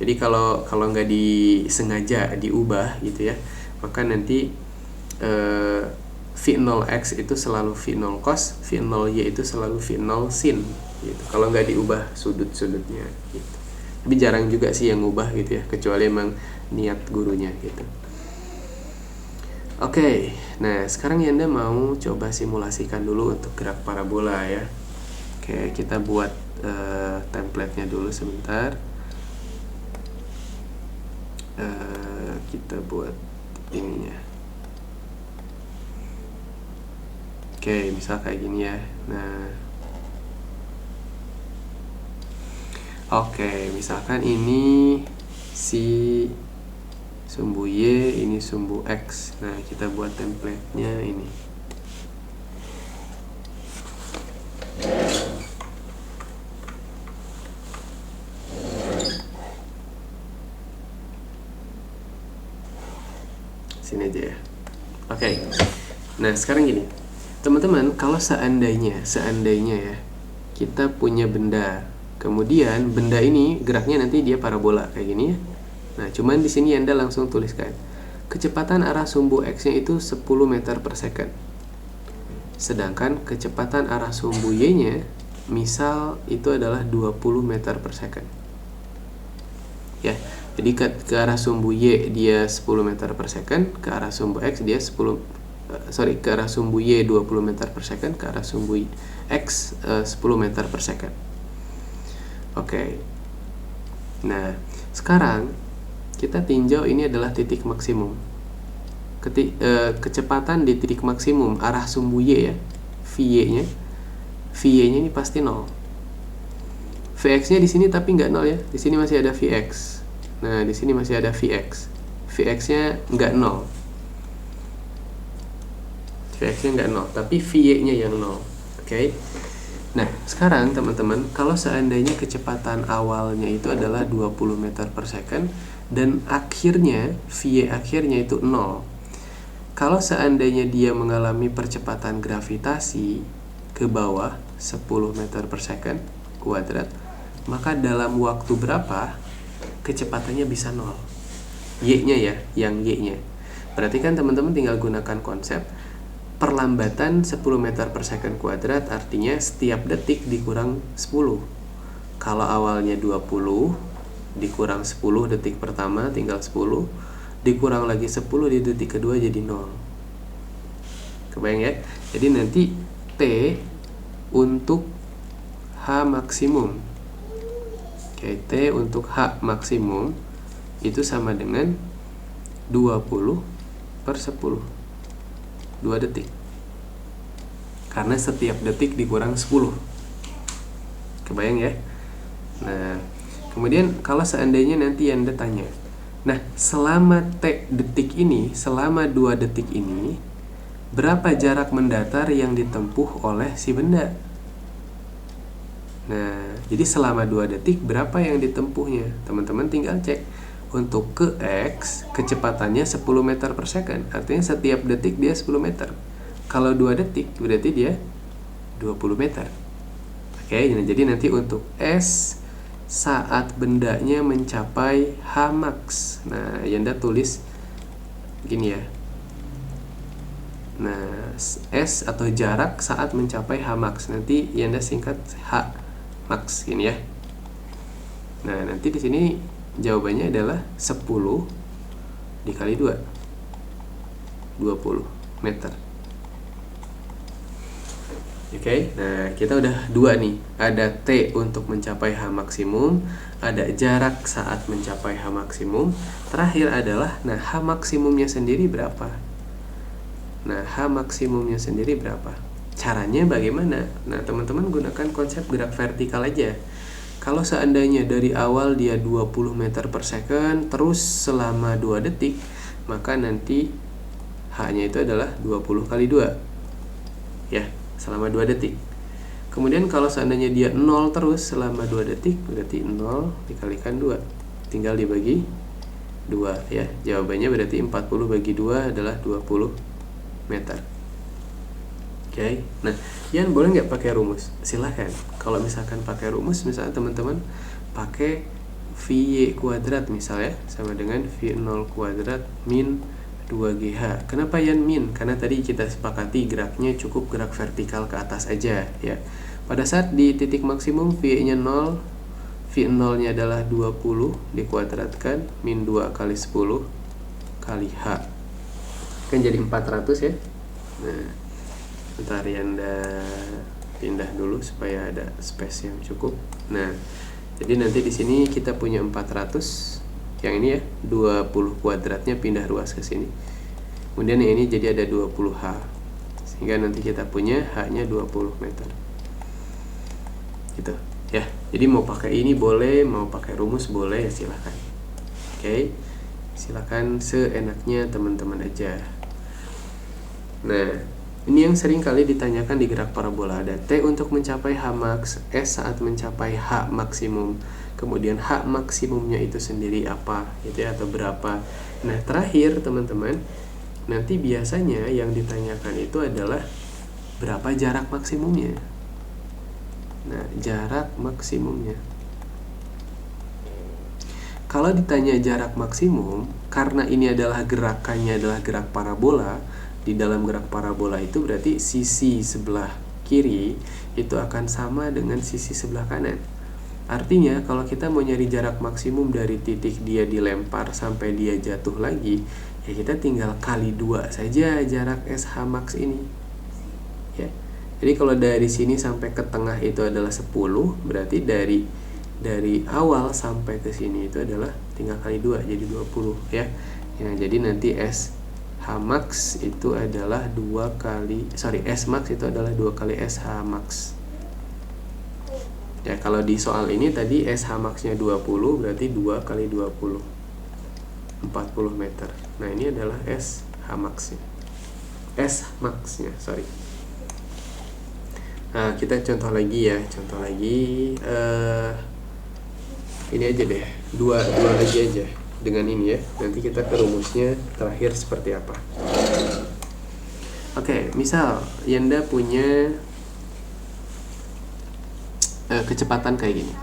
Jadi kalau nggak disengaja diubah gitu, ya, maka nanti V0x itu selalu V0 cos, V0y itu selalu V0 sin gitu. Kalau nggak diubah sudut-sudutnya gitu. Tapi jarang juga sih yang ngubah gitu, ya, kecuali emang niat gurunya gitu. Oke, nah sekarang Yanda mau coba simulasikan dulu untuk graf parabola, ya. Oke, kita buat template-nya dulu sebentar. Kita buat ininya. Oke, misal kayak gini, ya. Nah, oke, misalkan ini si sumbu Y, ini sumbu X. Nah, kita buat template-nya ini. Sini aja, ya. Oke. Nah, sekarang gini. Teman-teman, kalau seandainya ya, kita punya benda. Kemudian benda ini geraknya nanti dia parabola kayak gini, ya. Nah, cuman di sini Anda langsung tuliskan kecepatan arah sumbu X-nya itu 10 meter per second. Sedangkan kecepatan arah sumbu Y-nya misal itu adalah 20 meter per second. Ya, jadi ke arah sumbu Y dia 10 meter per second, ke arah sumbu X dia 20 ke arah sumbu Y 20 meter per second, ke arah sumbu X 10 meter per second. Oke. Nah, sekarang kita tinjau ini adalah titik maksimum. Kecepatan di titik maksimum arah sumbu Y ya, VY-nya ini pasti 0. Vx-nya di sini tapi nggak 0 ya. Di sini masih ada Vx. Nah, di sini masih ada Vx. Vx-nya nggak 0. Vx-nya nggak 0, tapi VY-nya yang 0. Oke. Nah, sekarang teman-teman, kalau seandainya kecepatan awalnya itu adalah 20 meter per second dan akhirnya VY akhirnya itu 0. Kalau seandainya dia mengalami percepatan gravitasi ke bawah 10 meter per second kuadrat, maka dalam waktu berapa kecepatannya bisa 0? Y-nya ya, yang Y-nya. Berarti kan teman-teman tinggal gunakan konsep perlambatan 10 meter per second kuadrat, artinya setiap detik dikurang 10. Kalau awalnya 20 dikurang 10 detik pertama tinggal 10, dikurang lagi 10 di detik kedua jadi 0. Kebayang ya? Jadi nanti T untuk H maksimum. Oke, T untuk H maksimum itu sama dengan 20 per 10. 2 detik. Karena setiap detik dikurang 10. Kebayang ya? Nah, kemudian kalau seandainya nanti Anda tanya, nah, selama T detik ini, selama 2 detik ini, berapa jarak mendatar yang ditempuh oleh si benda? Nah, jadi selama 2 detik berapa yang ditempuhnya? Teman-teman tinggal cek. Untuk ke X, kecepatannya 10 meter per second. Artinya setiap detik dia 10 meter. Kalau 2 detik, berarti dia 20 meter. Oke, jadi nanti untuk S saat bendanya mencapai H max. Nah, Yanda tulis gini ya. Nah, S atau jarak saat mencapai H max. Nanti Yanda singkat H max gini ya. Nah, nanti di sini jawabannya adalah 10 dikali 2, 20 meter. Oke, nah kita udah 2 nih. Ada T untuk mencapai H maksimum, ada jarak saat mencapai H maksimum. Terakhir adalah, nah H maksimumnya sendiri berapa? Nah, H maksimumnya sendiri berapa? Caranya bagaimana? Nah, teman-teman gunakan konsep gerak vertikal aja. Kalau seandainya dari awal dia 20 meter per second terus selama 2 detik, maka nanti H-nya itu adalah 20 kali 2. Ya, selama 2 detik. Kemudian kalau seandainya dia 0 terus selama 2 detik, berarti 0 dikalikan 2. Tinggal dibagi 2 ya. Jawabannya berarti 40 bagi 2 adalah 20 meter. Oke. Nah, Yan boleh nggak pakai rumus? Silahkan. Kalau misalkan pakai rumus, misalnya teman-teman pakai VY kuadrat misalnya sama dengan V0 kuadrat min 2GH. Kenapa Yan min? Karena tadi kita sepakati geraknya cukup gerak vertikal ke atas aja ya. Pada saat di titik maksimum VY-nya 0, V0-nya adalah 20 dikuadratkan min 2 kali 10 kali H. Kan jadi 400 ya. Nah, bentar Yanda pindah dulu supaya ada space yang cukup. Nah, jadi nanti di sini kita punya 400. Yang ini ya, 20 kuadratnya pindah ruas ke sini. Kemudian yang ini jadi ada 20H. Sehingga nanti kita punya H-nya 20 meter. Gitu ya. Jadi mau pakai ini boleh, mau pakai rumus boleh, ya silahkan. Oke. Silahkan seenaknya teman-teman aja. Nah, ini yang sering kali ditanyakan di gerak parabola. Ada T untuk mencapai H max, S saat mencapai H maksimum. Kemudian H maksimumnya itu sendiri apa, gitu ya, atau berapa. Nah, terakhir teman-teman, nanti biasanya yang ditanyakan itu adalah berapa jarak maksimumnya. Nah, jarak maksimumnya. Kalau ditanya jarak maksimum, karena ini adalah gerakannya adalah gerak parabola, di dalam gerak parabola itu berarti sisi sebelah kiri itu akan sama dengan sisi sebelah kanan. Artinya kalau kita mau nyari jarak maksimum dari titik dia dilempar sampai dia jatuh lagi, ya kita tinggal kali 2 saja jarak SH max ini ya. Jadi kalau dari sini sampai ke tengah itu adalah 10, berarti dari awal sampai ke sini itu adalah tinggal kali 2 jadi 20 ya. Ya, jadi nanti SH max itu adalah S max itu adalah 2 kali SH max. Ya, kalau di soal ini tadi SH max-nya 20, berarti 2 kali 20. 40 meter. Nah, ini adalah SH max-nya. S max-nya, sorry. Nah, kita contoh lagi ya. Contoh lagi ini aja deh. Dua lagi aja dengan ini ya. Nanti kita ke rumusnya terakhir seperti apa. Oke, misal Yanda punya kecepatan kayak gini.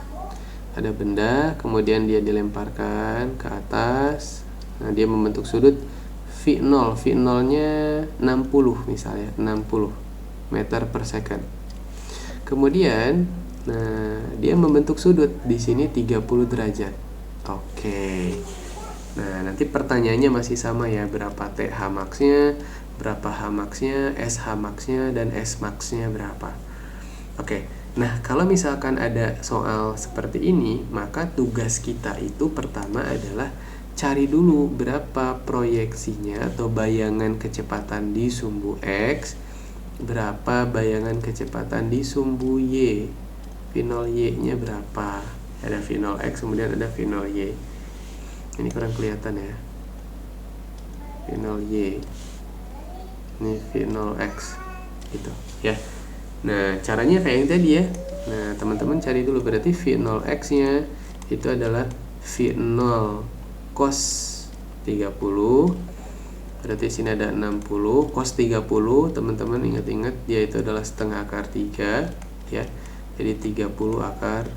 Ada benda, kemudian dia dilemparkan ke atas. Nah, dia membentuk sudut V0. V0-nya 60 misalnya, 60 meter per second. Kemudian, nah, dia membentuk sudut di sini 30 derajat. Oke. Nah, nanti pertanyaannya masih sama ya, berapa TH max-nya, berapa H max-nya, SH max-nya, dan S max-nya berapa. Oke. Nah, kalau misalkan ada soal seperti ini, maka tugas kita itu pertama adalah cari dulu berapa proyeksinya atau bayangan kecepatan di sumbu X, berapa bayangan kecepatan di sumbu Y. V0Y-nya berapa? Ada V0X, kemudian ada V0Y. Ini kurang kelihatan ya. V0Y. Ini V0X gitu ya. Nah, caranya kayak yang tadi ya. Nah, teman-teman cari dulu berarti V0X-nya itu adalah V0 cos 30. Berarti sini ada 60 cos 30. Teman-teman ingat-ingat dia itu adalah setengah akar 3 ya. Jadi 30 akar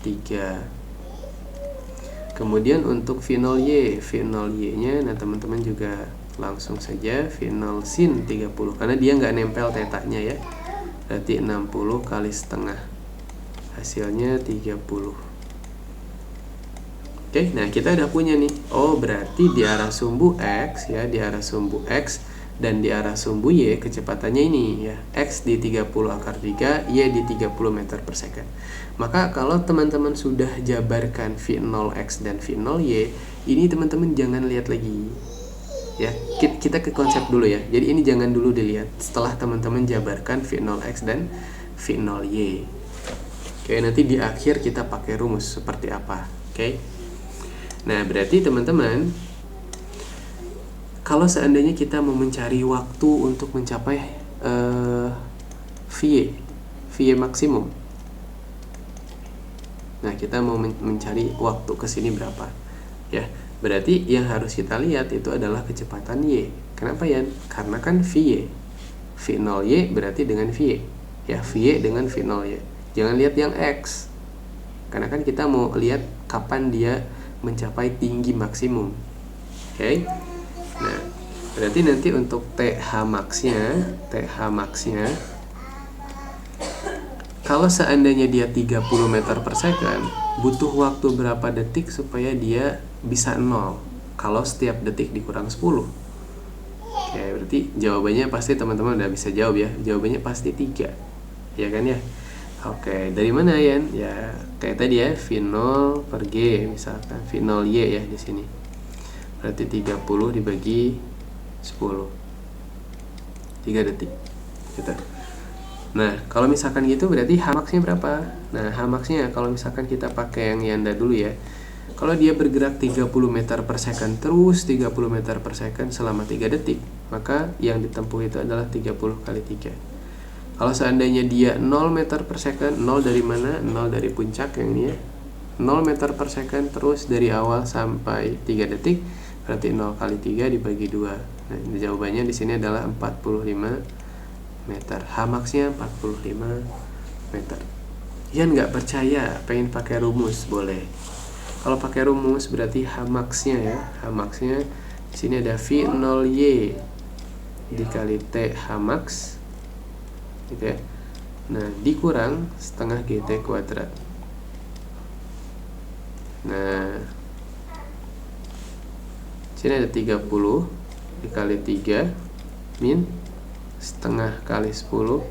3. Kemudian untuk V0Y, V0Y-nya nah teman-teman juga langsung saja V0 sin 30 karena dia nggak nempel tetanya ya. Berarti 60 kali setengah, hasilnya 30. Oke, nah kita udah punya nih. Oh, berarti di arah sumbu X ya, di arah sumbu X dan di arah sumbu Y kecepatannya ini ya. X di 30 akar 3, Y di 30 meter per second. Maka kalau teman-teman sudah jabarkan V0X dan V0Y, ini teman-teman jangan lihat lagi. Ya, kita ke konsep dulu ya. Jadi ini jangan dulu dilihat setelah teman-teman jabarkan V0X dan V0Y. Oke, nanti di akhir kita pakai rumus seperti apa. Oke. Nah, berarti teman-teman kalau seandainya kita mau mencari waktu untuk mencapai VY maksimum. Nah, kita mau mencari waktu ke sini berapa? Ya. Berarti yang harus kita lihat itu adalah kecepatan Y. Kenapa ya? Karena kan VY. V0Y berarti dengan VY. Ya, VY dengan V0Y. Jangan lihat yang X. Karena kan kita mau lihat kapan dia mencapai tinggi maksimum. Oke. Nah, berarti nanti untuk TH max-nya kalau seandainya dia 30 meter per second, butuh waktu berapa detik supaya dia bisa 0 kalau setiap detik dikurang 10. Oke, berarti jawabannya pasti teman-teman udah bisa jawab ya. Jawabannya pasti 3. Ya kan ya? Oke, dari mana ya? Ya, kayak tadi ya, V0 per G misalkan. V0Y ya di sini. Berarti 30 dibagi 10. 3 detik. Gitu. Nah, kalau misalkan gitu berarti H max-nya berapa? Nah, H max-nya kalau misalkan kita pakai yang Yanda dulu ya. Kalau dia bergerak 30 meter per second terus 30 meter per second selama 3 detik, maka yang ditempuh itu adalah 30 kali 3. Kalau seandainya dia 0 meter per second, 0 dari mana? 0 dari puncak yang ini ya. 0 meter per second terus dari awal sampai 3 detik, berarti 0 kali 3 dibagi 2. Nah, jawabannya di sini adalah 45 meter. H max-nya 45 meter. Yan nggak percaya, pengen pakai rumus boleh. Kalau pakai rumus berarti H max-nya ya. H max-nya di sini ada V0Y dikali T H max. Gitu ya. Nah, dikurang setengah GT kuadrat. Nah, Sini ada 30 dikali 3 min setengah kali 10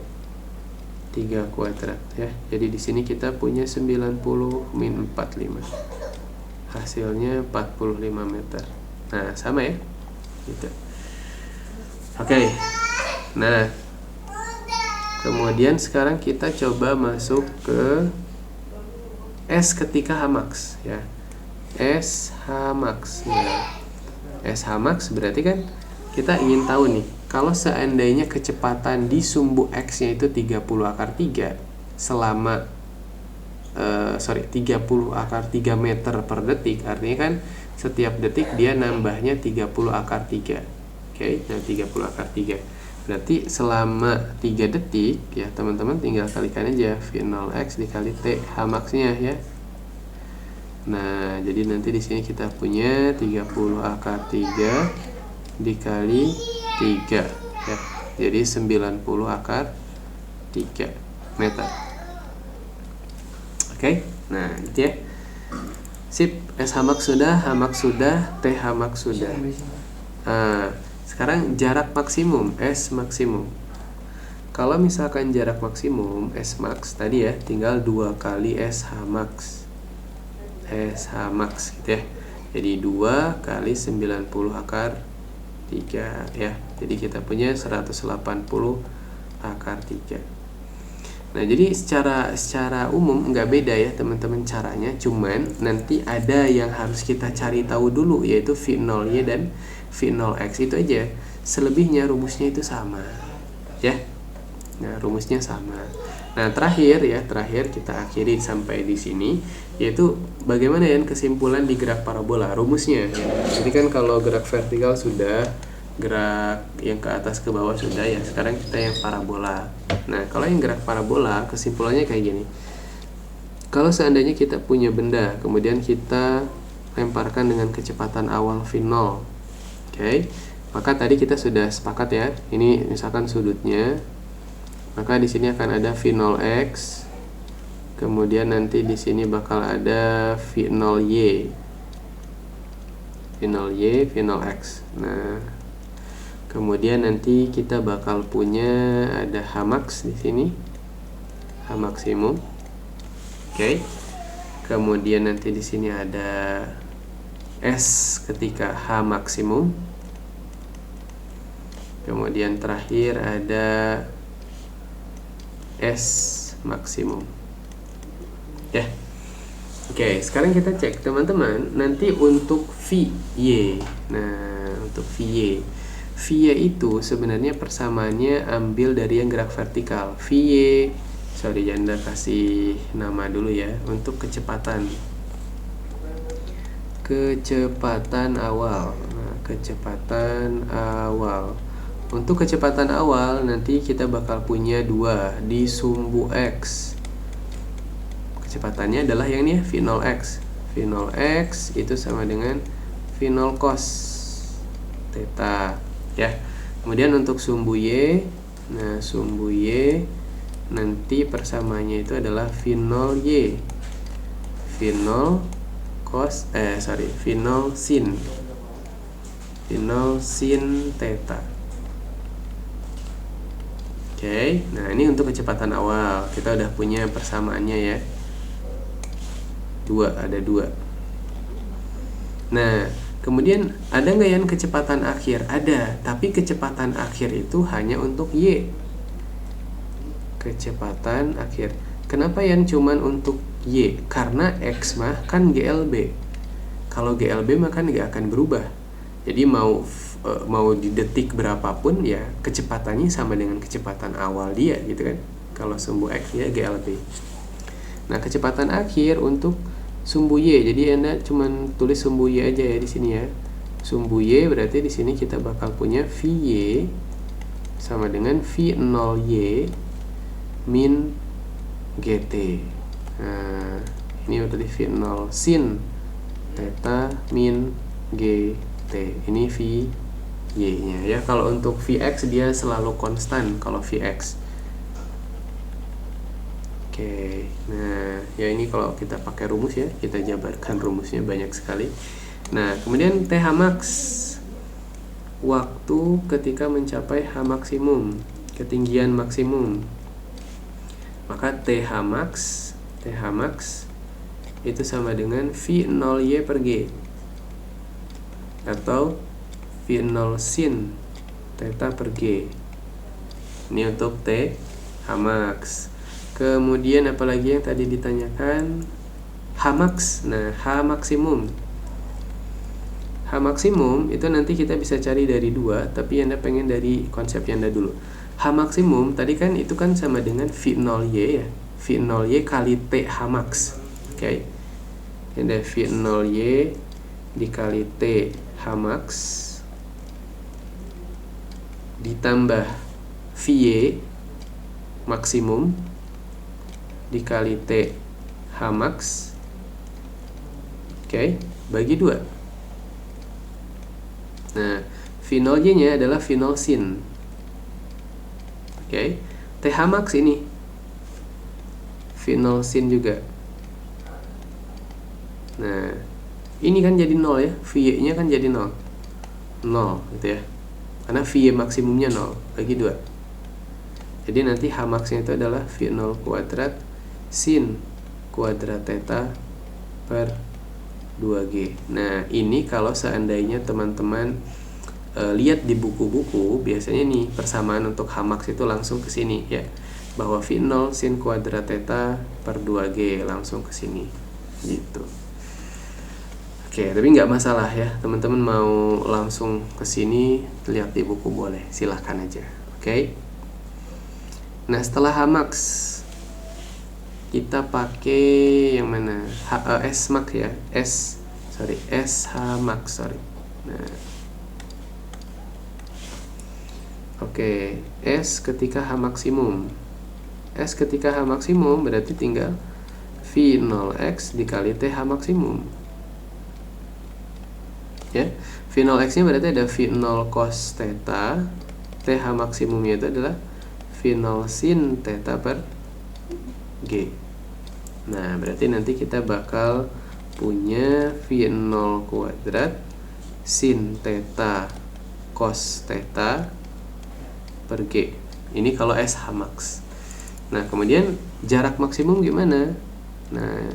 3 kuadrat ya. Jadi di sini kita punya 90 min 45. Hasilnya 45 meter. Nah, sama ya. Gitu. Oke. Nah, kemudian sekarang kita coba masuk ke S ketika H max ya. S H max ya. S H max berarti kan kita ingin tahu nih, kalau seandainya kecepatan di sumbu X-nya itu 30 akar 3 selama 30 akar 3 meter per detik, artinya kan setiap detik dia nambahnya 30 akar 3. Oke, nah 30 akar 3. Berarti selama 3 detik ya, teman-teman tinggal kalikan aja V0X dikali T H max-nya ya. Nah, jadi nanti di sini kita punya 30 akar 3 dikali 3 ya. Jadi 90 akar 3 meter. Oke. Nah, gitu ya. Sip, SH max sudah, H max sudah, TH max sudah. Nah, sekarang jarak maksimum, S maksimum. Kalau misalkan jarak maksimum S max tadi ya, tinggal 2 kali SH max. SH max gitu ya. Jadi 2 kali 90 akar 3 ya. Jadi kita punya 180 akar 3. Nah, jadi secara umum nggak beda ya teman-teman caranya, cuman nanti ada yang harus kita cari tahu dulu, yaitu V0Y dan V0X itu aja. Selebihnya rumusnya itu sama ya. Nah, rumusnya sama. Nah, terakhir kita akhiri sampai di sini, yaitu bagaimana ya kesimpulan di gerak parabola, rumusnya. Jadi kan kalau gerak vertikal sudah, gerak yang ke atas ke bawah sudah ya. Sekarang kita yang parabola. Nah, kalau yang gerak parabola, kesimpulannya kayak gini. Kalau seandainya kita punya benda, kemudian kita lemparkan dengan kecepatan awal V0. Oke. Maka tadi kita sudah sepakat ya. Ini misalkan sudutnya. Maka di sini akan ada V0X. Kemudian nanti di sini bakal ada V0Y. V0Y, V0X. Nah, kemudian nanti kita bakal punya ada H max di sini. H maksimum. Oke. Kemudian nanti di sini ada S ketika H maksimum. Kemudian terakhir ada S maksimum ya. Oke, sekarang kita cek teman-teman nanti untuk VY. Nah, untuk VY itu sebenarnya persamaannya ambil dari yang gerak vertikal. VY, sorry Janda kasih nama dulu ya, untuk kecepatan awal. Nah, kecepatan awal. Untuk kecepatan awal nanti kita bakal punya 2 di sumbu X. Kecepatannya adalah yang ini ya, V0X. V0X itu sama dengan V0 cos theta ya. Kemudian untuk sumbu Y, nah sumbu Y nanti persamaannya itu adalah V0Y. V0 cos V0 sin. V0 sin theta. Oke, nah ini untuk kecepatan awal kita udah punya persamaannya ya. Ada 2. Nah, kemudian ada nggak yang kecepatan akhir? Ada, tapi kecepatan akhir itu hanya untuk Y. Kecepatan akhir. Kenapa yang cuman untuk Y? Karena X mah kan GLB. Kalau GLB mah kan nggak akan berubah. Jadi mau di detik berapapun ya kecepatannya sama dengan kecepatan awal dia gitu kan. Kalau sumbu X ya GLB. Nah, kecepatan akhir untuk sumbu Y. Jadi Anda cuman tulis sumbu Y aja ya di sini ya. Sumbu Y berarti di sini kita bakal punya VY sama dengan V0Y min GT. Nah, ini berarti V0 sin theta min GT. Ini VY-nya ya. Kalau untuk Vx dia selalu konstan kalau Vx. Oke, nah ya ini kalau kita pakai rumus ya, kita jabarkan rumusnya banyak sekali. Nah, kemudian TH max, waktu ketika mencapai H maksimum, ketinggian maksimum. Maka TH max itu sama dengan V0Y per G atau V0 sin theta per G. Ini untuk TH max. Kemudian apalagi yang tadi ditanyakan? H max. Nah, H maksimum. H maksimum itu nanti kita bisa cari dari dua, tapi Anda pengen dari konsep Anda dulu. H maksimum tadi kan itu kan sama dengan V0Y ya. V0Y kali TH max. Oke. Ada V0Y dikali TH max ditambah VY maksimum dikali TH max. Oke, bagi 2. Nah, V0Y nya adalah V0 sin. Oke, TH max ini V0 sin juga. Nah, ini kan jadi 0 ya, VY nya kan jadi 0 gitu ya, karena VY maksimumnya 0, bagi 2. Jadi nanti H max nya itu adalah V0 kuadrat sin kuadrat theta per 2G. Nah, ini kalau seandainya teman-teman lihat di buku-buku, biasanya nih persamaan untuk H max itu langsung ke sini ya, bahwa V0 sin kuadrat theta per 2G langsung ke sini gitu. Oke, tapi nggak masalah ya, teman-teman mau langsung ke sini lihat di buku boleh, silahkan aja. Oke. Nah, setelah H max kita pakai yang mana? S max ya, SH max, sorry. Nah, oke, S ketika H maksimum. S ketika H maksimum berarti tinggal V0x dikali TH maksimum. Ya, V0x nya berarti ada V0 cos theta, TH maksimumnya itu adalah V0 sin theta per G. Nah, berarti nanti kita bakal punya V0 kuadrat sin theta cos theta per G. Ini kalau SH max. Nah, kemudian jarak maksimum gimana? Nah,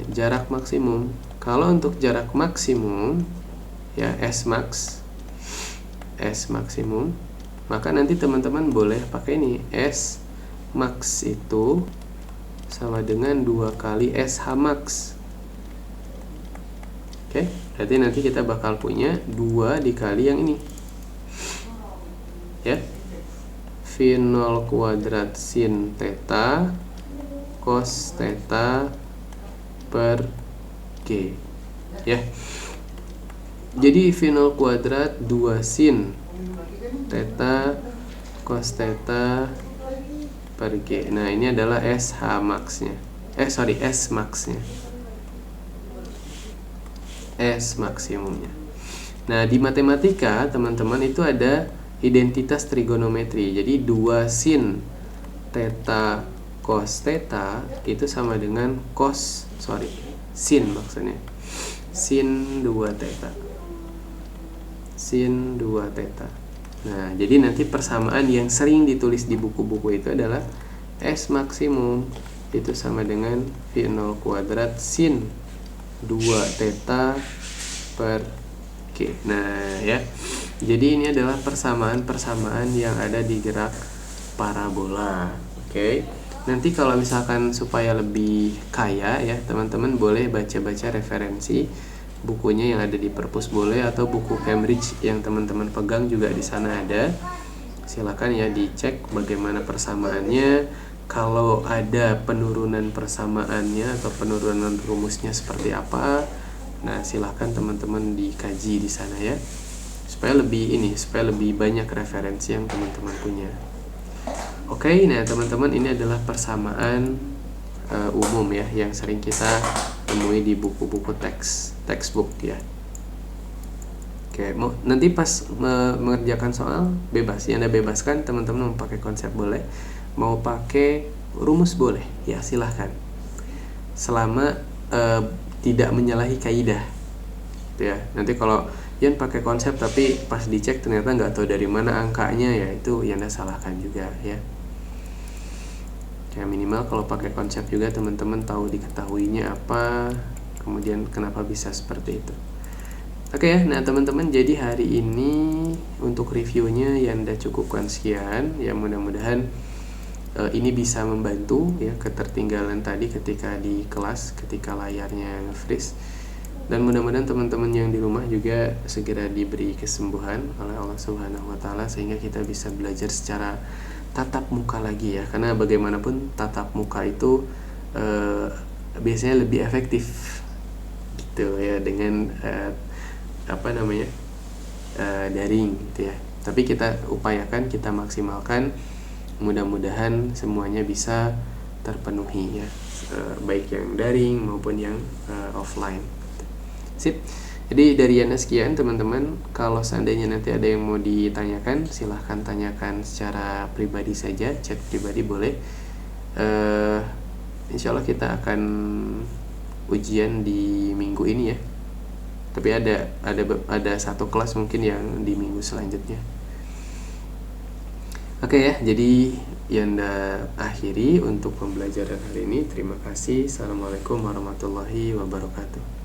jarak maksimum. Kalau untuk jarak maksimum ya S maksimum, maka nanti teman-teman boleh pakai ini, S max itu sama dengan 2 kali SH max. Oke, berarti nanti kita bakal punya 2 dikali yang ini ya, V0 kuadrat sin theta cos theta per G ya. Jadi V0 kuadrat 2 sin theta cos theta per G. Nah, ini adalah SH max-nya. S max-nya. S maksimumnya. Nah, di matematika teman-teman itu ada identitas trigonometri. Jadi 2 sin theta cos theta itu sama dengan sin maksudnya. Sin 2 theta. Sin 2 theta. Nah, jadi nanti persamaan yang sering ditulis di buku-buku itu adalah S maksimum itu sama dengan V0 kuadrat sin 2 theta per G. Nah, ya. Jadi ini adalah persamaan-persamaan yang ada di gerak parabola. Oke. Nanti kalau misalkan supaya lebih kaya ya, teman-teman boleh baca-baca referensi bukunya yang ada di perpus boleh, atau buku Cambridge yang teman-teman pegang juga di sana ada. Silakan ya dicek bagaimana persamaannya. Kalau ada penurunan persamaannya atau penurunan rumusnya seperti apa, nah silakan teman-teman dikaji di sana ya, supaya lebih banyak referensi yang teman-teman punya. Oke, nah teman-teman, ini adalah persamaan umum ya yang sering kita temui di buku-buku textbook ya. Oke, nanti pas mengerjakan soal bebas ya, Anda bebaskan teman-teman mau pakai konsep boleh, mau pakai rumus boleh ya, silahkan. selama tidak menyalahi kaidah gitu ya. Nanti kalau Yan pakai konsep tapi pas dicek ternyata nggak tahu dari mana angkanya, ya itu Yan salahkan juga ya. Ya minimal kalau pakai konsep juga teman-teman tahu diketahuinya apa, kemudian kenapa bisa seperti itu. Oke ya, nah teman-teman, jadi hari ini untuk reviewnya Yanda cukupkan sekian. Ya mudah-mudahan ini bisa membantu ya ketertinggalan tadi ketika di kelas, ketika layarnya freeze. Dan mudah-mudahan teman-teman yang di rumah juga segera diberi kesembuhan oleh Allah Subhanahu wa taala sehingga kita bisa belajar secara tatap muka lagi ya. Karena bagaimanapun tatap muka itu biasanya lebih efektif gitu ya dengan daring gitu ya. Tapi kita upayakan, kita maksimalkan, mudah-mudahan semuanya bisa terpenuhi ya, baik yang daring maupun yang offline. Sip. Jadi dari Yana sekian teman-teman. Kalau seandainya nanti ada yang mau ditanyakan, silahkan tanyakan secara pribadi saja, chat pribadi boleh. Insya Allah kita akan ujian di minggu ini ya. Tapi ada satu kelas mungkin yang di minggu selanjutnya. Oke ya, jadi Yanda akhiri untuk pembelajaran hari ini. Terima kasih. Assalamualaikum warahmatullahi wabarakatuh.